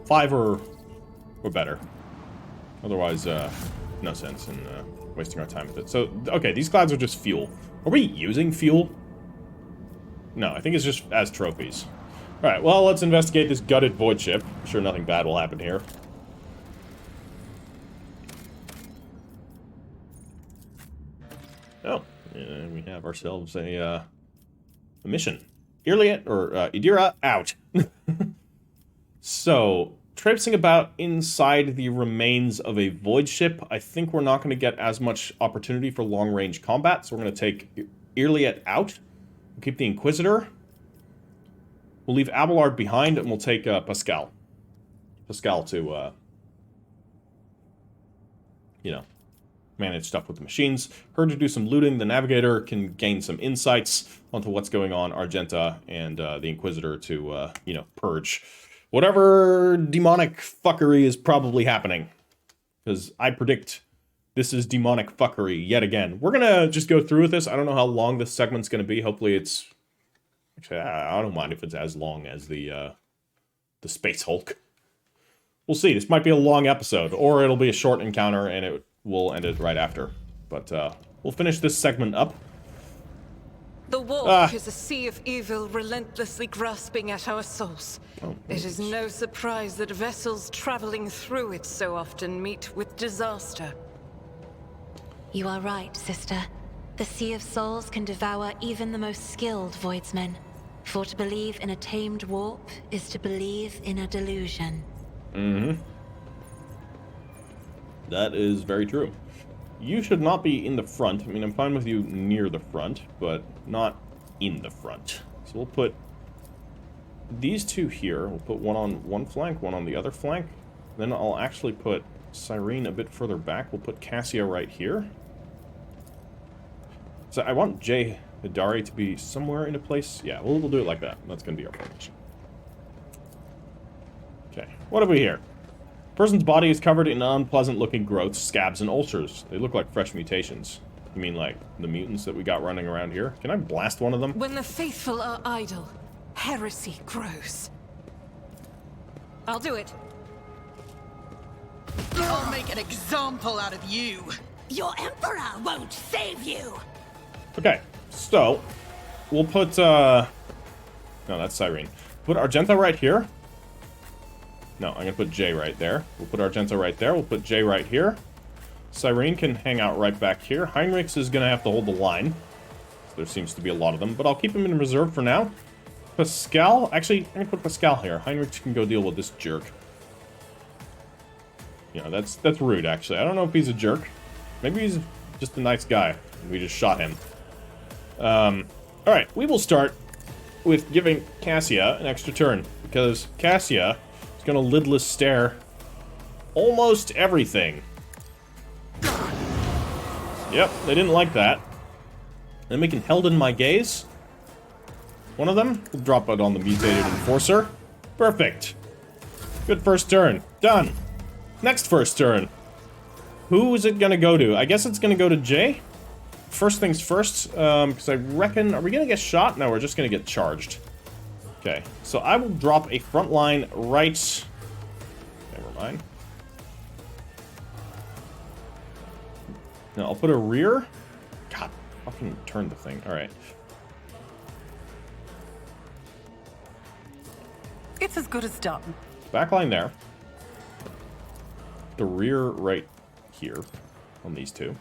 5 or better. Otherwise, no sense in wasting our time with it. So, okay, these clouds are just fuel. Are we using fuel? No, I think it's just as trophies. Alright, well, let's investigate this gutted void ship. I'm sure nothing bad will happen here. Oh, we have ourselves a mission. Ilet, or Idira, out. So, traipsing about inside the remains of a void ship, I think we're not going to get as much opportunity for long-range combat, so we're going to take Ilet out. We'll keep the Inquisitor. We'll leave Abelard behind, and we'll take Pascal. Pascal to, you know, manage stuff with the machines. Her to do some looting. The Navigator can gain some insights onto what's going on. Argenta and the Inquisitor to, you know, purge whatever demonic fuckery is probably happening. Because I predict this is demonic fuckery yet again. We're gonna just go through with this. I don't know how long this segment's gonna be. Hopefully it's... Actually, I don't mind if it's as long as the Space Hulk. We'll see. This might be a long episode, or it'll be a short encounter, and it will end it right after. But we'll finish this segment up.
The Warp is a sea of evil relentlessly grasping at our souls. It is no surprise that vessels traveling through it so often meet with disaster.
You are right, sister. The Sea of Souls can devour even the most skilled voidsmen. For to believe in a tamed warp is to believe in a delusion.
That is very true. You should not be in the front. I mean, I'm fine with you near the front, but not in the front. So we'll put these two here. We'll put one on one flank, one on the other flank. Then I'll actually put Cyrene a bit further back. We'll put Cassia right here. So I want Jay Hidari to be somewhere in a place. Yeah, we'll do it like that. That's going to be our formation. Okay, what have we here? Person's body is covered in unpleasant-looking growths, scabs, and ulcers. They look like fresh mutations. You mean like the mutants that we got running around here? Can I blast one of them?
When the faithful are idle, heresy grows. I'll do it.
I'll make an example out of you.
Your Emperor won't save you.
Okay, so we'll put no, that's Cyrene. Put Argenta right here. No, I'm gonna put Jay right there. We'll put Argenta right there. We'll put Jay right here. Cyrene can hang out right back here. Heinrichs is gonna have to hold the line. There seems to be a lot of them, but I'll keep him in reserve for now. Pascal, actually, I'm gonna put Pascal here. Heinrichs can go deal with this jerk. You know, that's rude, actually. I don't know if he's a jerk. Maybe he's just a nice guy. We just shot him. Alright, we will start with giving Cassia an extra turn, because Cassia is going to lidless stare almost everything. Yep, they didn't like that. Then we can held in my gaze. One of them, we'll drop it on the mutated enforcer. Perfect. Good first turn. Done. Next first turn. Who is it going to go to? I guess it's going to go to Jay. First things first, because I reckon... Are we going to get shot? No, we're just going to get charged. Okay, so I will drop a front line right... Never mind. No, I'll put a rear... God, fucking turn the thing. Alright.
It's as good as done.
Backline there. The rear right here on these two.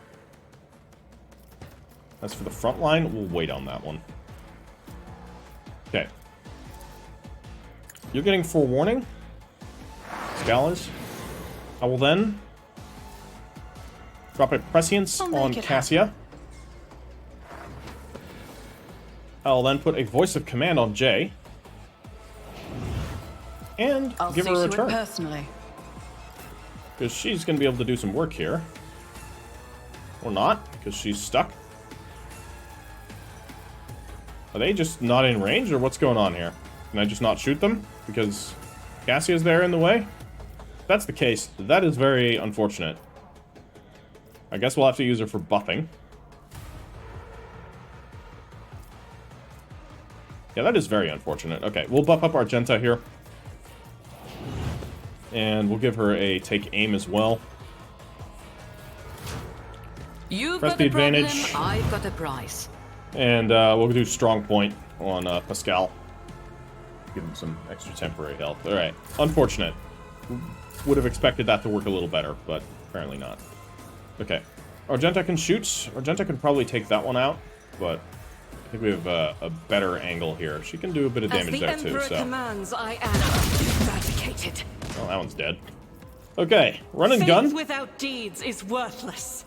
As for the front line, we'll wait on that one. Okay. You're getting forewarning. Scalars. I will then drop a prescience on Cassia. I'll then put a voice of command on Jay. And
I'll
give her a return.
Personally.
Because she's going to be able to do some work here. Or not, because she's stuck. Are they just not in range, or what's going on here? Can I just not shoot them? Because Cassia's there in the way? If that's the case, that is very unfortunate. I guess we'll have to use her for buffing. Yeah, that is very unfortunate. Okay, we'll buff up Argenta here. And we'll give her a take aim as well.
You've
Press
got
the
a problem,
advantage.
I've got a prize.
And we'll do strong point on Pascal. Give him some extra temporary health. Alright, unfortunate. Would have expected that to work a little better, but apparently not. Okay. Argenta can shoot. Argenta can probably take that one out, but I think we have a better angle here. She can do a bit of damage there too, so...
commands, I am eradicated.
Oh, that one's dead. Okay, run and gun.
Faith without deeds is worthless.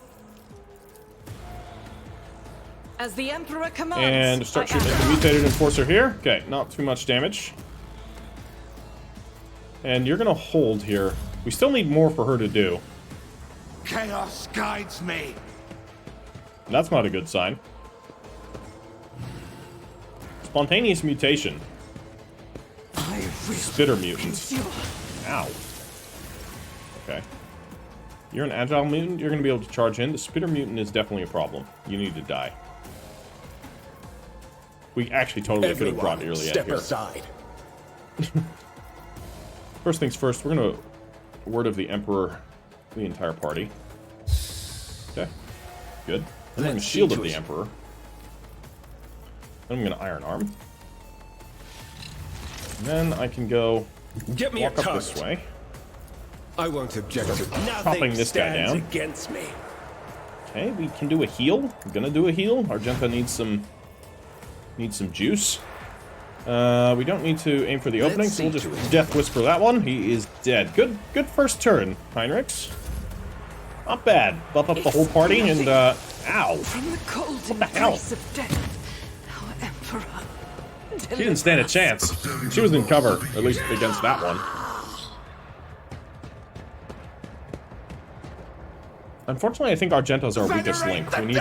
As the Emperor commands,
And start shooting at the mutated enforcer here. Okay, not too much damage. And you're gonna hold here. We still need more for her to do.
Chaos guides me.
That's not a good sign. Spontaneous mutation.
I
Spitter mutant. Ow. Okay. You're an agile mutant. You're going to be able to charge in. The spitter mutant is definitely a problem. You need to die. We actually totally could have brought Ilet
step
here.
aside.
First things first, we're going to word of the Emperor to the entire party. Okay. Good. I'm going to shield of the Emperor. Then I'm going to iron arm. And then I can go
Get me
walk
a
up this
target.
way.
I won't object to
Popping this guy down.
against me.
Okay, we can do a heal. I'm gonna do a heal. Argenta needs some juice. We don't need to aim for the opening, so we'll just Death Whisper that one. He is dead. Good first turn, Heinrichs. Not bad. Buff up the whole party and ow.
From the cold
What the hell?
embrace of death, our Emperor.
She didn't stand a chance. She was in cover, at least against that one. Unfortunately, I think Argenta's our weakest link. We need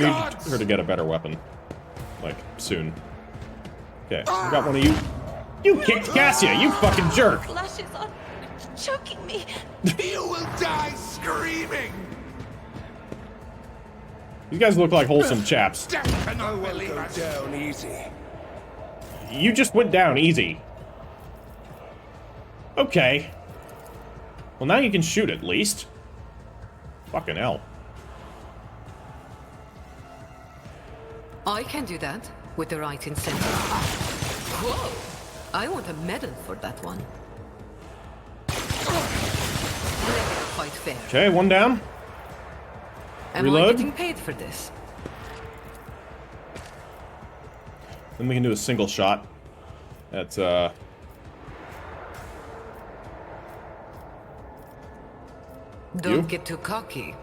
her to get a better weapon. Like, soon. Okay, we got one of you. You kicked Cassia, you fucking jerk!
Lashes are choking me.
You will die screaming!
You guys look like wholesome chaps.
Death cannot believe
Go
us.
down easy.
You just went down easy. Okay. Well, now you can shoot at least. Fucking hell.
I can do that with the right incentive. Whoa! I want a medal for that one. Never quite fair.
Okay, one down.
Am
Reload.
I getting paid for this?
Then we can do a single shot. That's,
Don't
You?
get too cocky.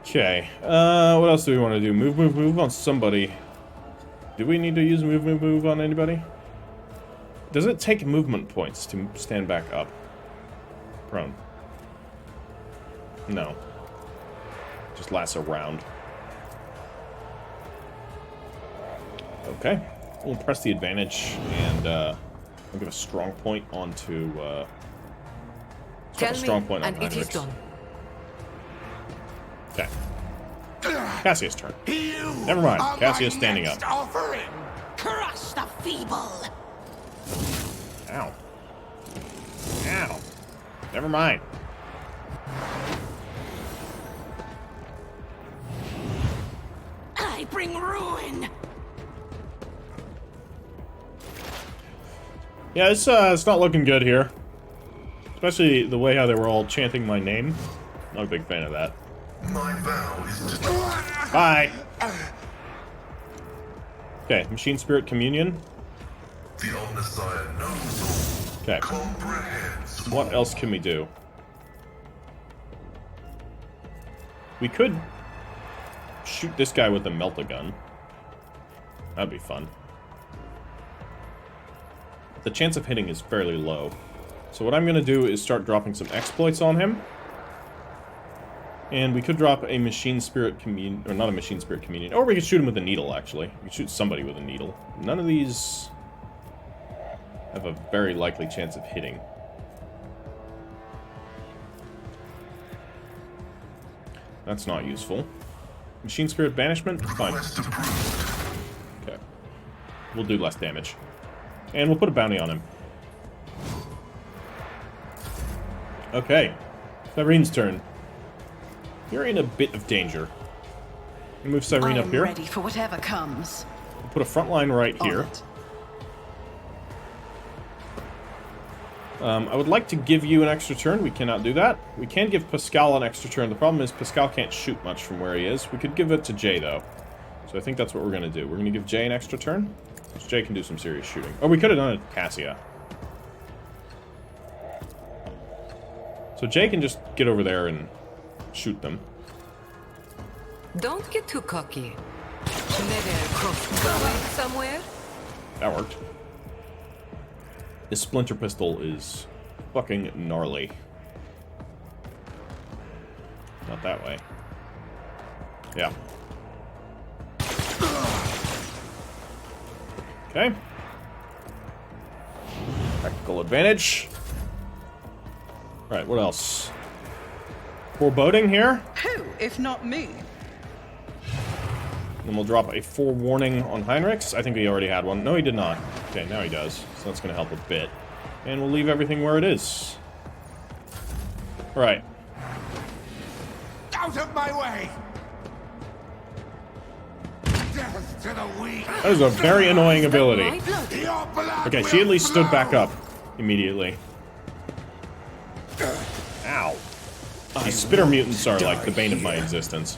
Okay. What else do we want to do? Move on somebody. Do we need to use move on anybody? Does it take movement points to stand back up? Prone. No. Just lasts a round. Okay. We'll press the advantage and we'll give a strong point onto
Tell
strong
me,
point on
and it is
Heinrichs.
done.
Okay. Cassia's turn.
You
Never mind,
are
Cassia's
my
standing
next
up.
Offering.
Crush the feeble.
Ow. Ow. Never mind.
I bring ruin.
Yeah, it's not looking good here. Especially the way how they were all chanting my name. Not a big fan of that.
My vow is to
Bye! Okay, Machine Spirit Communion.
the Omnissiah knows all,
Okay,
comprehends
what else can we do? We could shoot this guy with a melt-a-gun. That'd be fun. The chance of hitting is fairly low. So what I'm going to do is start dropping some exploits on him. And we could drop a Machine Spirit Communion, or not a Machine Spirit Communion, or we could shoot him with a needle, actually. We could shoot somebody with a needle. None of these have a very likely chance of hitting. That's not useful. Machine Spirit Banishment? Fine. Okay. We'll do less damage. And we'll put a bounty on him. Okay. Cyrene's turn. You're in a bit of danger. We'll move Cyrene
I
up
am
here.
ready for whatever comes.
We'll put a front line right
On
here.
it.
I would like to give you an extra turn. We cannot do that. We can give Pascal an extra turn. The problem is Pascal can't shoot much from where he is. We could give it to Jay, though. So I think that's what we're going to do. We're going to give Jay an extra turn. So Jay can do some serious shooting. Oh, we could have done it Cassia. So Jay can just get over there and shoot them.
Don't get too cocky. Never cross going somewhere.
That worked. His splinter pistol is fucking gnarly. Not that way. Yeah. Okay. Tactical advantage. Right, what else? Foreboding here.
Who, if not me?
And we'll drop a forewarning on Heinrichs. I think he already had one. No, he did not. Okay, now he does. So that's going to help a bit. And we'll leave everything where it is. Right.
Out of my way! Death to the weak!
That is a very annoying ability.
Your blood
Okay, she at
will
least stood
flow.
back up immediately. Ow. These spitter mutants are like the bane of my existence.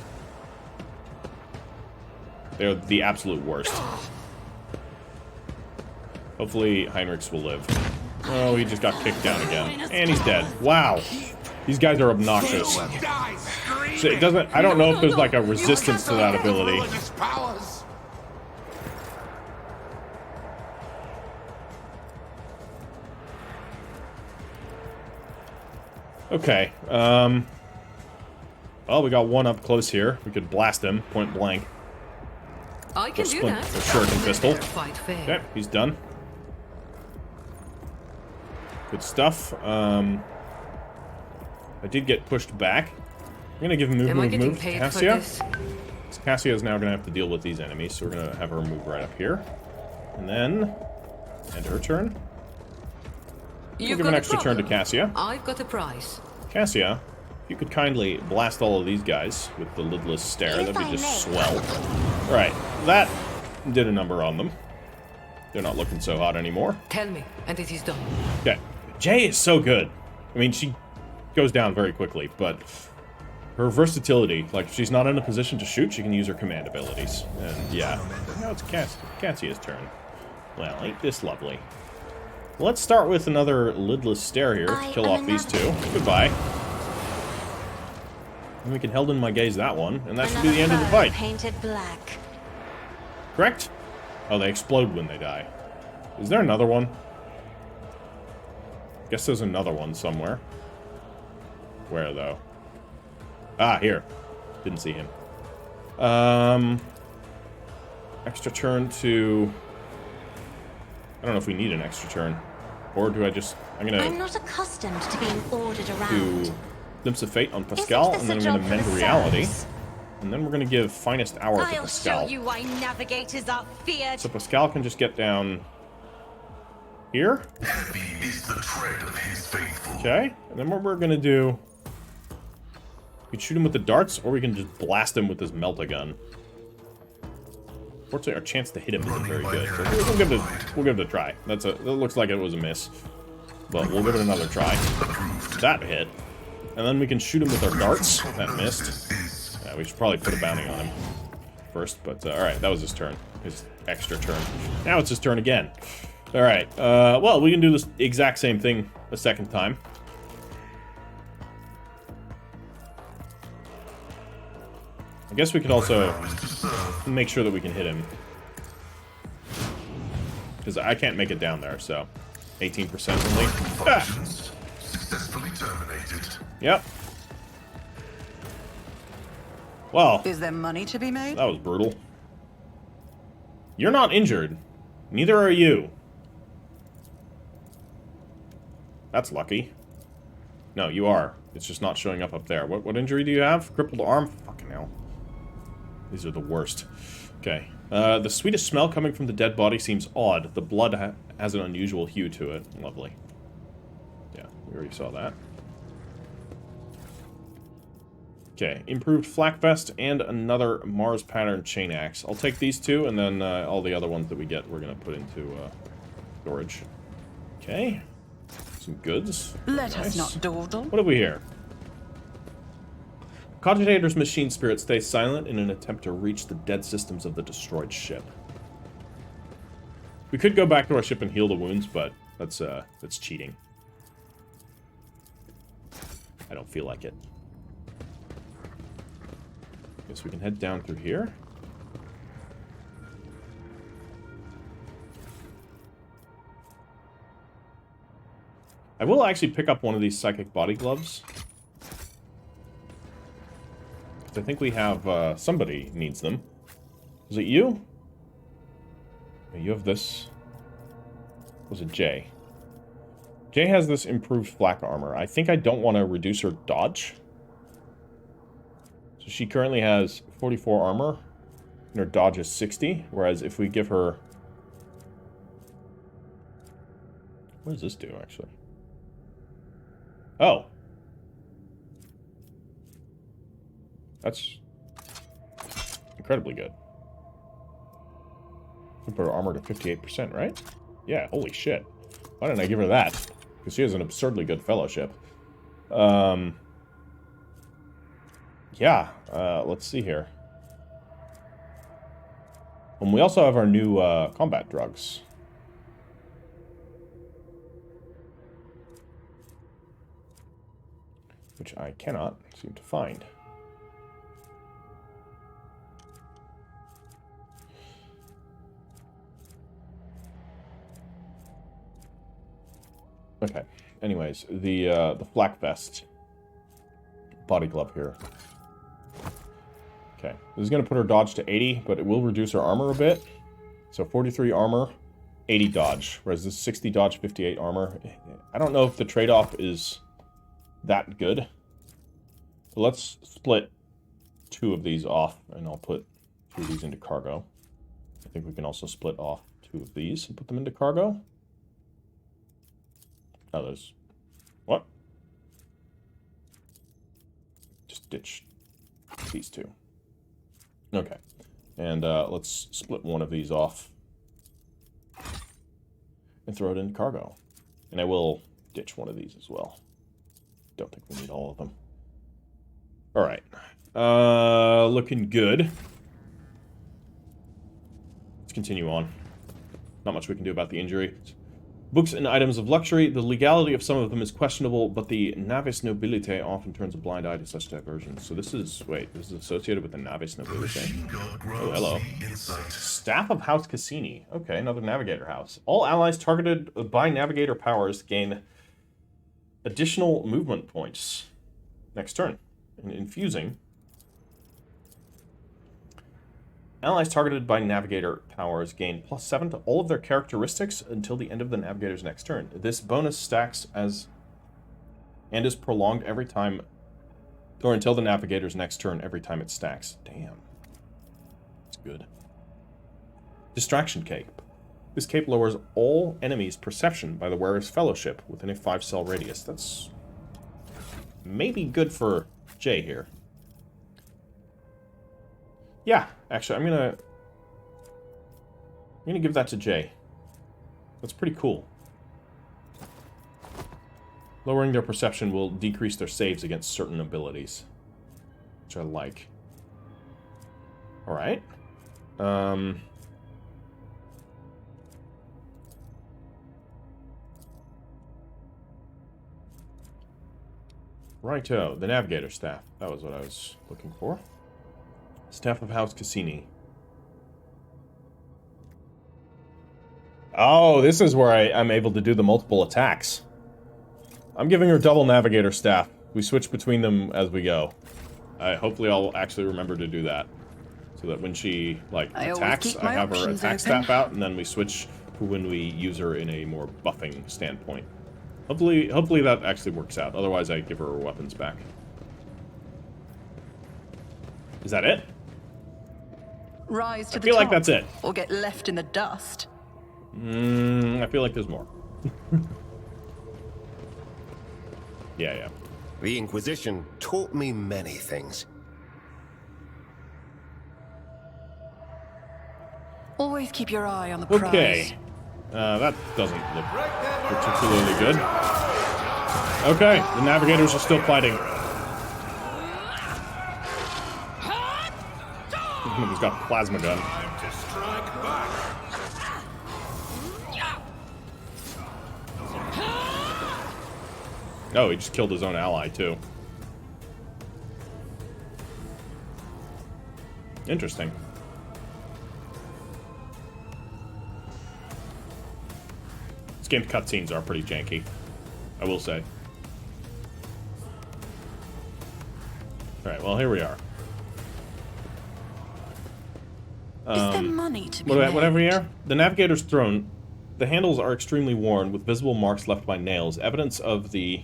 They're the absolute worst. Hopefully Heinrichs will live. Oh, he just got kicked down again. And he's dead. Wow. These guys are obnoxious.
Die screaming.
So it doesn't... I don't know if there's like a resistance to that ability.
Ruinous powers.
Okay. Well, we got one up close here. We could blast him, point blank.
I can do that.
A shuriken pistol.
Quite fair.
Okay, he's done. Good stuff. I did get pushed back. I'm gonna give him
Am I
move
getting
to
paid for
Cassia.
this?
Cassia is now gonna have to deal with these enemies, so we're gonna have her move right up here. And then end her turn. We'll give an extra turn to Cassia.
I've got a prize.
Cassia, if you could kindly blast all of these guys with the lidless stare, that'd be just swell. Right, that did a number on them. They're not looking so hot anymore.
Tell me, and it is done.
Okay, Jay is so good. I mean, she goes down very quickly, but her versatility, like if she's not in a position to shoot, she can use her command abilities. And yeah, now it's Cassia's turn. Well, ain't this lovely? Let's start with another lidless stare here to kill off these two. Goodbye. And we can held in my gaze that one, and that should be the end of the fight.
Painted black.
Correct? Oh, they explode when they die. Is there another one? Guess there's another one somewhere. Where, though? Ah, here. Didn't see him. Extra turn to... I don't know if we need an extra turn. Or do I just... I'm
not accustomed to being ordered around.
do Glimpse of Fate on Pascal, and then I'm going to Mend Reality. And then we're going to give Finest Hour to
I'll
Pascal.
show you why navigators are feared.
So Pascal can just get down here.
Heavy is the tread of his faithful.
Okay. And then what we're going to do... We can shoot him with the darts, or we can just blast him with this Melt-A-Gun. Fortunately, our chance to hit him isn't very good. So we'll give it a try. That looks like it was a miss. But we'll give it another try. That hit. And then we can shoot him with our darts. That missed. Yeah, we should probably put a bounty on him first. But, alright, that was his turn. His extra turn. Now it's his turn again. Alright, well, we can do this exact same thing a second time. I guess we could also make sure that we can hit him. Because I can't make it down there, so 18% only. Ah!
Successfully terminated.
Yep. Well,
Is there money to be made?
that was brutal. You're not injured. Neither are you. That's lucky. No, you are. It's just not showing up there. What injury do you have? Crippled arm? Fucking hell. These are the worst. Okay. The sweetest smell coming from the dead body seems odd. The blood has an unusual hue to it. Lovely. Yeah, we already saw that. Okay, improved flak vest and another Mars pattern chain axe. I'll take these two, and then all the other ones that we get we're going to put into storage. Okay. Some goods.
Let
Nice.
us not dawdle.
What have we here? Cogitator's machine spirit stays silent in an attempt to reach the dead systems of the destroyed ship. We could go back to our ship and heal the wounds, but that's cheating. I don't feel like it. Guess we can head down through here. I will actually pick up one of these psychic body gloves. I think we have, somebody needs them. Is it you? You have this. Was it Jay? Jay has this improved flak armor. I think I don't want to reduce her dodge. So she currently has 44 armor, and her dodge is 60, whereas if we give her... What does this do, actually? Oh. That's incredibly good. We put her armor to 58%, right? Yeah, holy shit. Why didn't I give her that? Because she has an absurdly good fellowship. Yeah, let's see here. And we also have our new combat drugs. Which I cannot seem to find. Okay. Anyways, the flak vest. Body glove here. Okay. This is going to put her dodge to 80, but it will reduce her armor a bit. So 43 armor, 80 dodge. Whereas this 60 dodge, 58 armor. I don't know if the trade-off is that good. So let's split 2 of these off, and I'll put 2 of these into cargo. I think we can also split off 2 of these and put them into cargo. Oh, there's... What? Just ditch these 2. Okay. And let's split 1 of these off. And throw it into cargo. And I will ditch 1 of these as well. Don't think we need all of them. Alright. Looking good. Let's continue on. Not much we can do about the injury. Books and items of luxury. The legality of some of them is questionable, but the navis nobilite often turns a blind eye to such diversions. So this is... Wait, this is associated with the navis nobilite. Oh, hello. Staff of House Cassini. Okay, another Navigator house. All allies targeted by Navigator powers gain additional movement points next turn. And infusing. Allies targeted by Navigator powers gain +7 to all of their characteristics until the end of the Navigator's next turn. This bonus stacks as and is prolonged every time, or until the Navigator's next turn every time it stacks. Damn. That's good. Distraction Cape. This cape lowers all enemies' perception by the wearer's fellowship within a 5-cell radius. That's maybe good for Jay here. Yeah, actually, I'm gonna give that to Jay. That's pretty cool. Lowering their perception will decrease their saves against certain abilities, which I like. All right. Righto, the Navigator staff. That was what I was looking for. Staff of House Cassini. Oh, this is where I'm able to do the multiple attacks. I'm giving her double Navigator staff. We switch between them as we go. Hopefully I'll actually remember to do that. So that when she, like, attacks, I have her attack staff out, and then we switch to when we use her in a more buffing standpoint. Hopefully that actually works out. Otherwise, I give her weapons back. Is that it?
Rise to
I feel
the
like
top,
that's it.
or get left in the dust.
I feel like there's more. Yeah.
The Inquisition taught me many things.
Always keep your eye on the prize.
Okay. That doesn't look particularly good. Okay, the Navigators are still fighting. He's got a plasma gun. Oh, he just killed his own ally, too. Interesting. This game's cutscenes are pretty janky, I will say. Alright, well, here we are.
Is there money to be
Whatever
made?
here. The Navigator's throne. The handles are extremely worn, with visible marks left by nails, evidence of the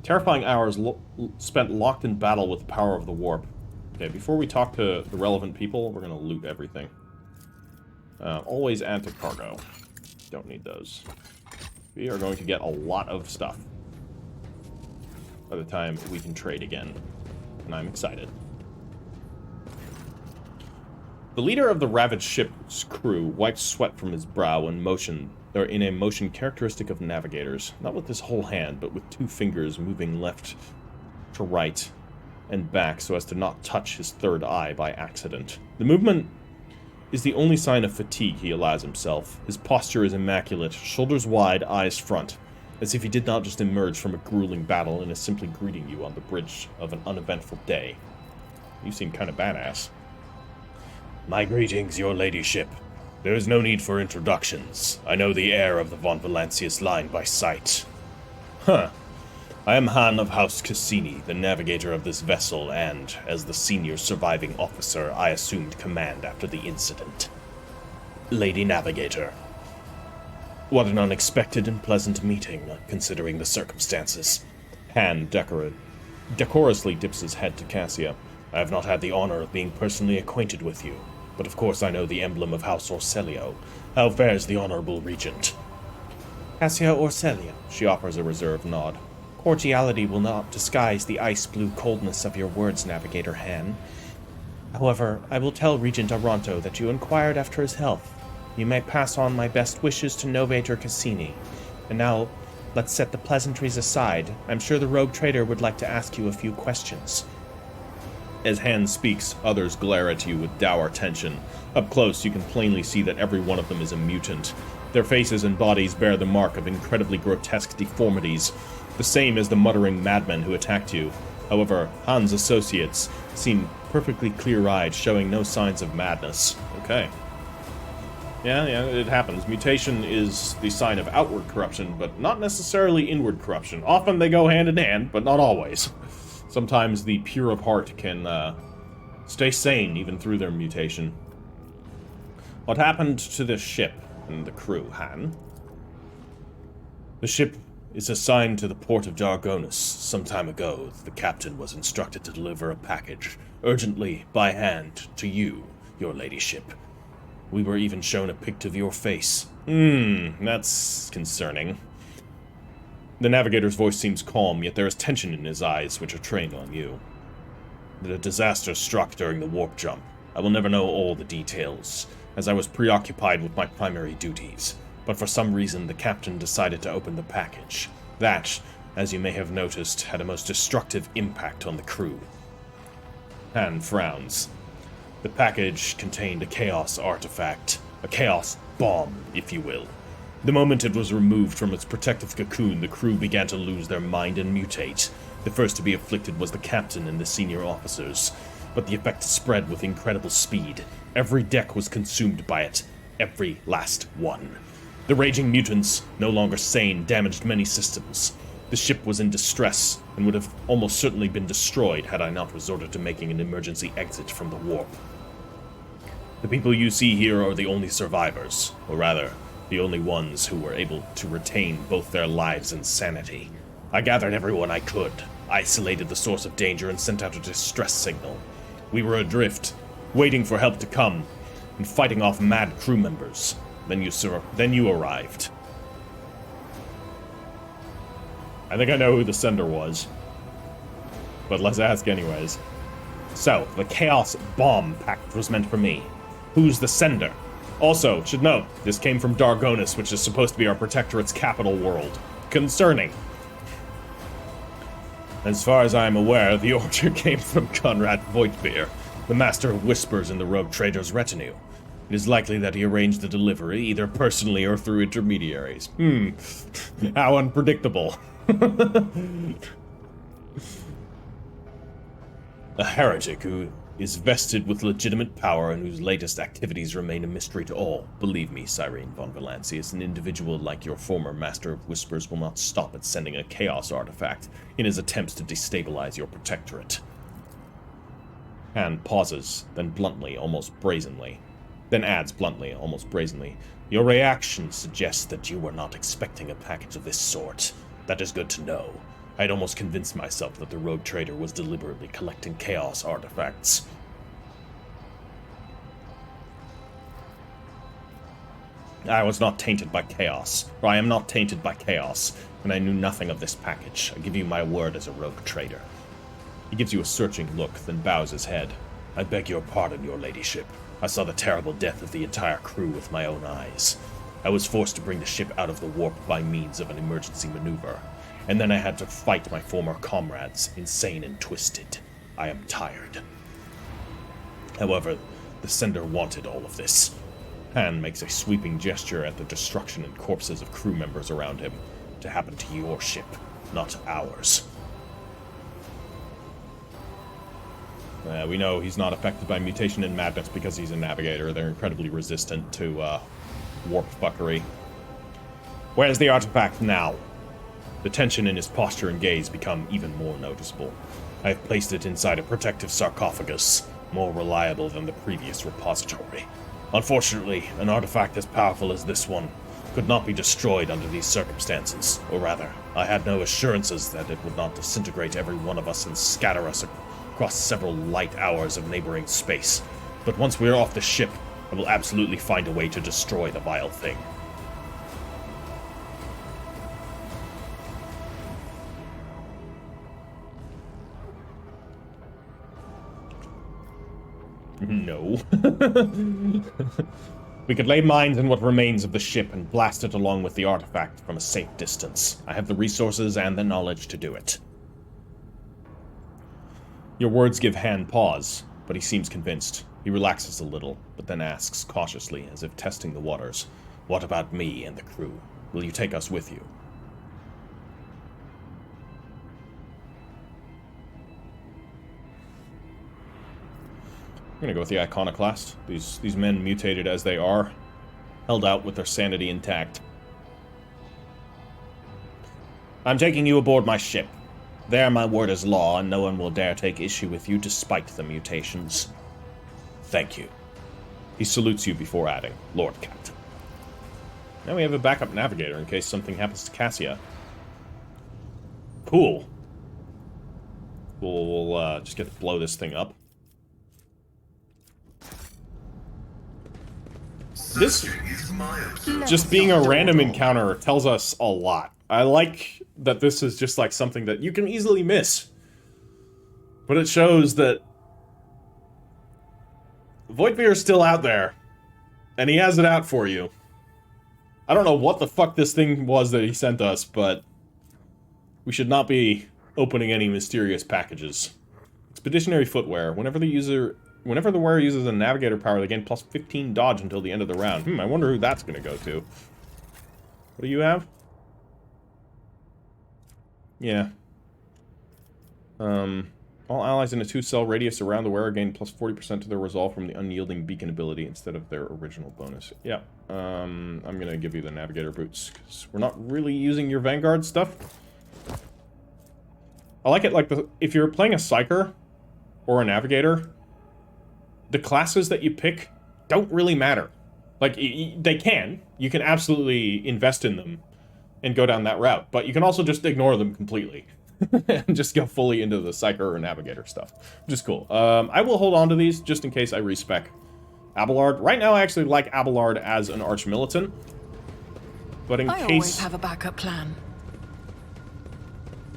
terrifying hours spent locked in battle with the power of the warp. Okay, before we talk to the relevant people, we're gonna loot everything. Always add to cargo. Don't need those. We are going to get a lot of stuff by the time we can trade again, and I'm excited. The leader of the ravaged ship's crew wiped sweat from his brow in a motion characteristic of navigators, not with his whole hand, but with 2 fingers moving left to right and back so as to not touch his third eye by accident. The movement is the only sign of fatigue he allows himself. His posture is immaculate, shoulders wide, eyes front, as if he did not just emerge from a grueling battle and is simply greeting you on the bridge of an uneventful day. You seem kind of badass.
My greetings, your ladyship. There is no need for introductions. I know the heir of the von Valancius line by sight. Huh. I am Han of House Cassini, the navigator of this vessel, and, as the senior surviving officer, I assumed command after the incident. Lady Navigator. What an unexpected and pleasant meeting, considering the circumstances.
Han decorously dips his head to Cassia.
I have not had the honor of being personally acquainted with you, but of course I know the emblem of House Orselio. How fares the Honorable Regent?
Cassia Orselio, she offers a reserved nod. Cordiality will not disguise the ice-blue coldness of your words, Navigator Han. However, I will tell Regent Aranto that you inquired after his health. You may pass on my best wishes to Novator Cassini. And now, let's set the pleasantries aside. I'm sure the rogue trader would like to ask you a few questions.
As Han speaks, others glare at you with dour attention. Up close, you can plainly see that every one of them is a mutant. Their faces and bodies bear the mark of incredibly grotesque deformities, the same as the muttering madmen who attacked you. However, Han's associates seem perfectly clear-eyed, showing no signs of madness. Okay. Yeah, it happens. Mutation is the sign of outward corruption, but not necessarily inward corruption. Often they go hand in hand, but not always. Sometimes the pure of heart can stay sane even through their mutation. What happened to this ship and the crew, Han?
The ship is assigned to the port of Dargonus. Some time ago, the captain was instructed to deliver a package, urgently, by hand, to you, your ladyship. We were even shown a pic of your face.
That's concerning. The navigator's voice seems calm, yet there is tension in his eyes, which are trained on you.
The disaster struck during the warp jump. I will never know all the details, as I was preoccupied with my primary duties. But for some reason, the captain decided to open the package. That, as you may have noticed, had a most destructive impact on the crew.
Han frowns.
The package contained a chaos artifact, a chaos bomb, if you will. The moment it was removed from its protective cocoon, the crew began to lose their mind and mutate. The first to be afflicted was the captain and the senior officers, but the effect spread with incredible speed. Every deck was consumed by it, every last one. The raging mutants, no longer sane, damaged many systems. The ship was in distress, and would have almost certainly been destroyed had I not resorted to making an emergency exit from the warp. The people you see here are the only survivors, or rather, the only ones who were able to retain both their lives and sanity. I gathered everyone I could, isolated the source of danger, and sent out a distress signal. We were adrift, waiting for help to come, and fighting off mad crew members. Then you arrived.
I think I know who the sender was, but let's ask anyways.
So, the Chaos Bomb package was meant for me. Who's the sender? Also, should note, this came from Dargonus, which is supposed to be our protectorate's capital world. Concerning. As far as I am aware, the order came from Conrad Voigtbeer, the master of whispers in the rogue trader's retinue. It is likely that he arranged the delivery, either personally or through intermediaries.
How unpredictable.
A heretic who is vested with legitimate power and whose latest activities remain a mystery to all. Believe me, Cyrene von Valancius, an individual like your former Master of Whispers will not stop at sending a chaos artifact in his attempts to destabilize your protectorate.
Han pauses, then bluntly, almost brazenly. Then adds bluntly, almost brazenly, "Your reaction suggests that you were not expecting a package of this sort. That is good to know. I'd almost convinced myself that the rogue trader was deliberately collecting chaos artifacts." I was not tainted by chaos, or I am not tainted by chaos, and I knew nothing of this package. I give you my word as a rogue trader. He gives you a searching look, then bows his head. "I beg your pardon, your ladyship. I saw the terrible death of the entire crew with my own eyes. I was forced to bring the ship out of the warp by means of an emergency maneuver, and then I had to fight my former comrades, insane and twisted. I am tired. However, the sender wanted all of this." Han makes a sweeping gesture at the destruction and corpses of crew members around him. "To happen to your ship, not ours." We know he's not affected by mutation and madness because he's a navigator. They're incredibly resistant to warp fuckery. "Where's the artifact now?" The tension in his posture and gaze become even more noticeable. "I have placed it inside a protective sarcophagus, more reliable than the previous repository. Unfortunately, an artifact as powerful as this one could not be destroyed under these circumstances. Or rather, I had no assurances that it would not disintegrate every one of us and scatter us across several light hours of neighboring space. But once we are off the ship, I will absolutely find a way to destroy the vile thing." No. "We could lay mines in what remains of the ship and blast it along with the artifact from a safe distance. I have the resources and the knowledge to do it." Your words give Han pause, but he seems convinced. He relaxes a little, but then asks cautiously, as if testing the waters, "What about me and the crew? Will you take us with you?" I'm gonna go with the Iconoclast. These men, mutated as they are, held out with their sanity intact. "I'm taking you aboard my ship. There my word is law, and no one will dare take issue with you despite the mutations." "Thank you." He salutes you before adding, "Lord Captain." Now we have a backup navigator in case something happens to Cassia. Cool. We'll just get to blow this thing up. This, just being a random encounter, tells us a lot. I like that this is just like something that you can easily miss. But it shows that Voidveer is still out there. And he has it out for you. I don't know what the fuck this thing was that he sent us, but we should not be opening any mysterious packages. Expeditionary footwear. Whenever the wearer uses a navigator power, they gain plus 15 dodge until the end of the round. I wonder who that's going to go to. What do you have? Yeah. All allies in a 2-cell radius around the wearer gain plus 40% to their resolve from the unyielding beacon ability instead of their original bonus. Yeah. I'm going to give you the navigator boots, because we're not really using your Vanguard stuff. I like it like if you're playing a Psyker or a navigator, the classes that you pick don't really matter. Like, they can. You can absolutely invest in them and go down that route. But you can also just ignore them completely. And just go fully into the Psyker or Navigator stuff. Which is cool. I will hold on to these just in case I respec Abelard. Right now I actually like Abelard as an Arch-Militant. But in
I
case
always have a backup plan.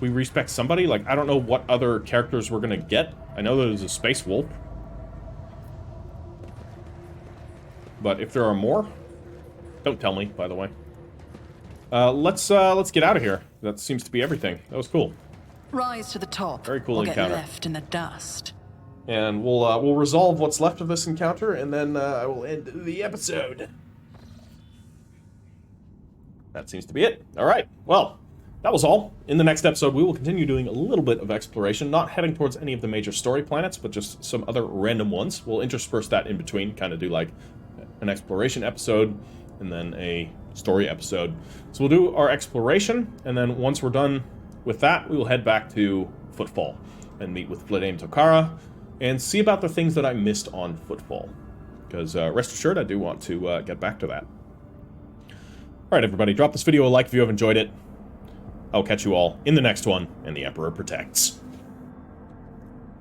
we respec somebody, like, I don't know what other characters we're gonna get. I know there's a Space Wolf. But if there are more, don't tell me, by the way. Let's get out of here. That seems to be everything. That was cool.
Rise to the top.
Very cool
or
encounter.
Get left in the dust.
And we'll resolve what's left of this encounter, and then I will end the episode. That seems to be it. All right. Well, that was all. In the next episode, we will continue doing a little bit of exploration, not heading towards any of the major story planets, but just some other random ones. We'll intersperse that in between, kind of do like an exploration episode and then a story episode. So we'll do our exploration, and then once we're done with that, we will head back to Footfall and meet with Vladimir Tokara and see about the things that I missed on Footfall. Because rest assured, I do want to get back to that. Alright, everybody, drop this video a like if you have enjoyed it. I'll catch you all in the next one, and the Emperor protects.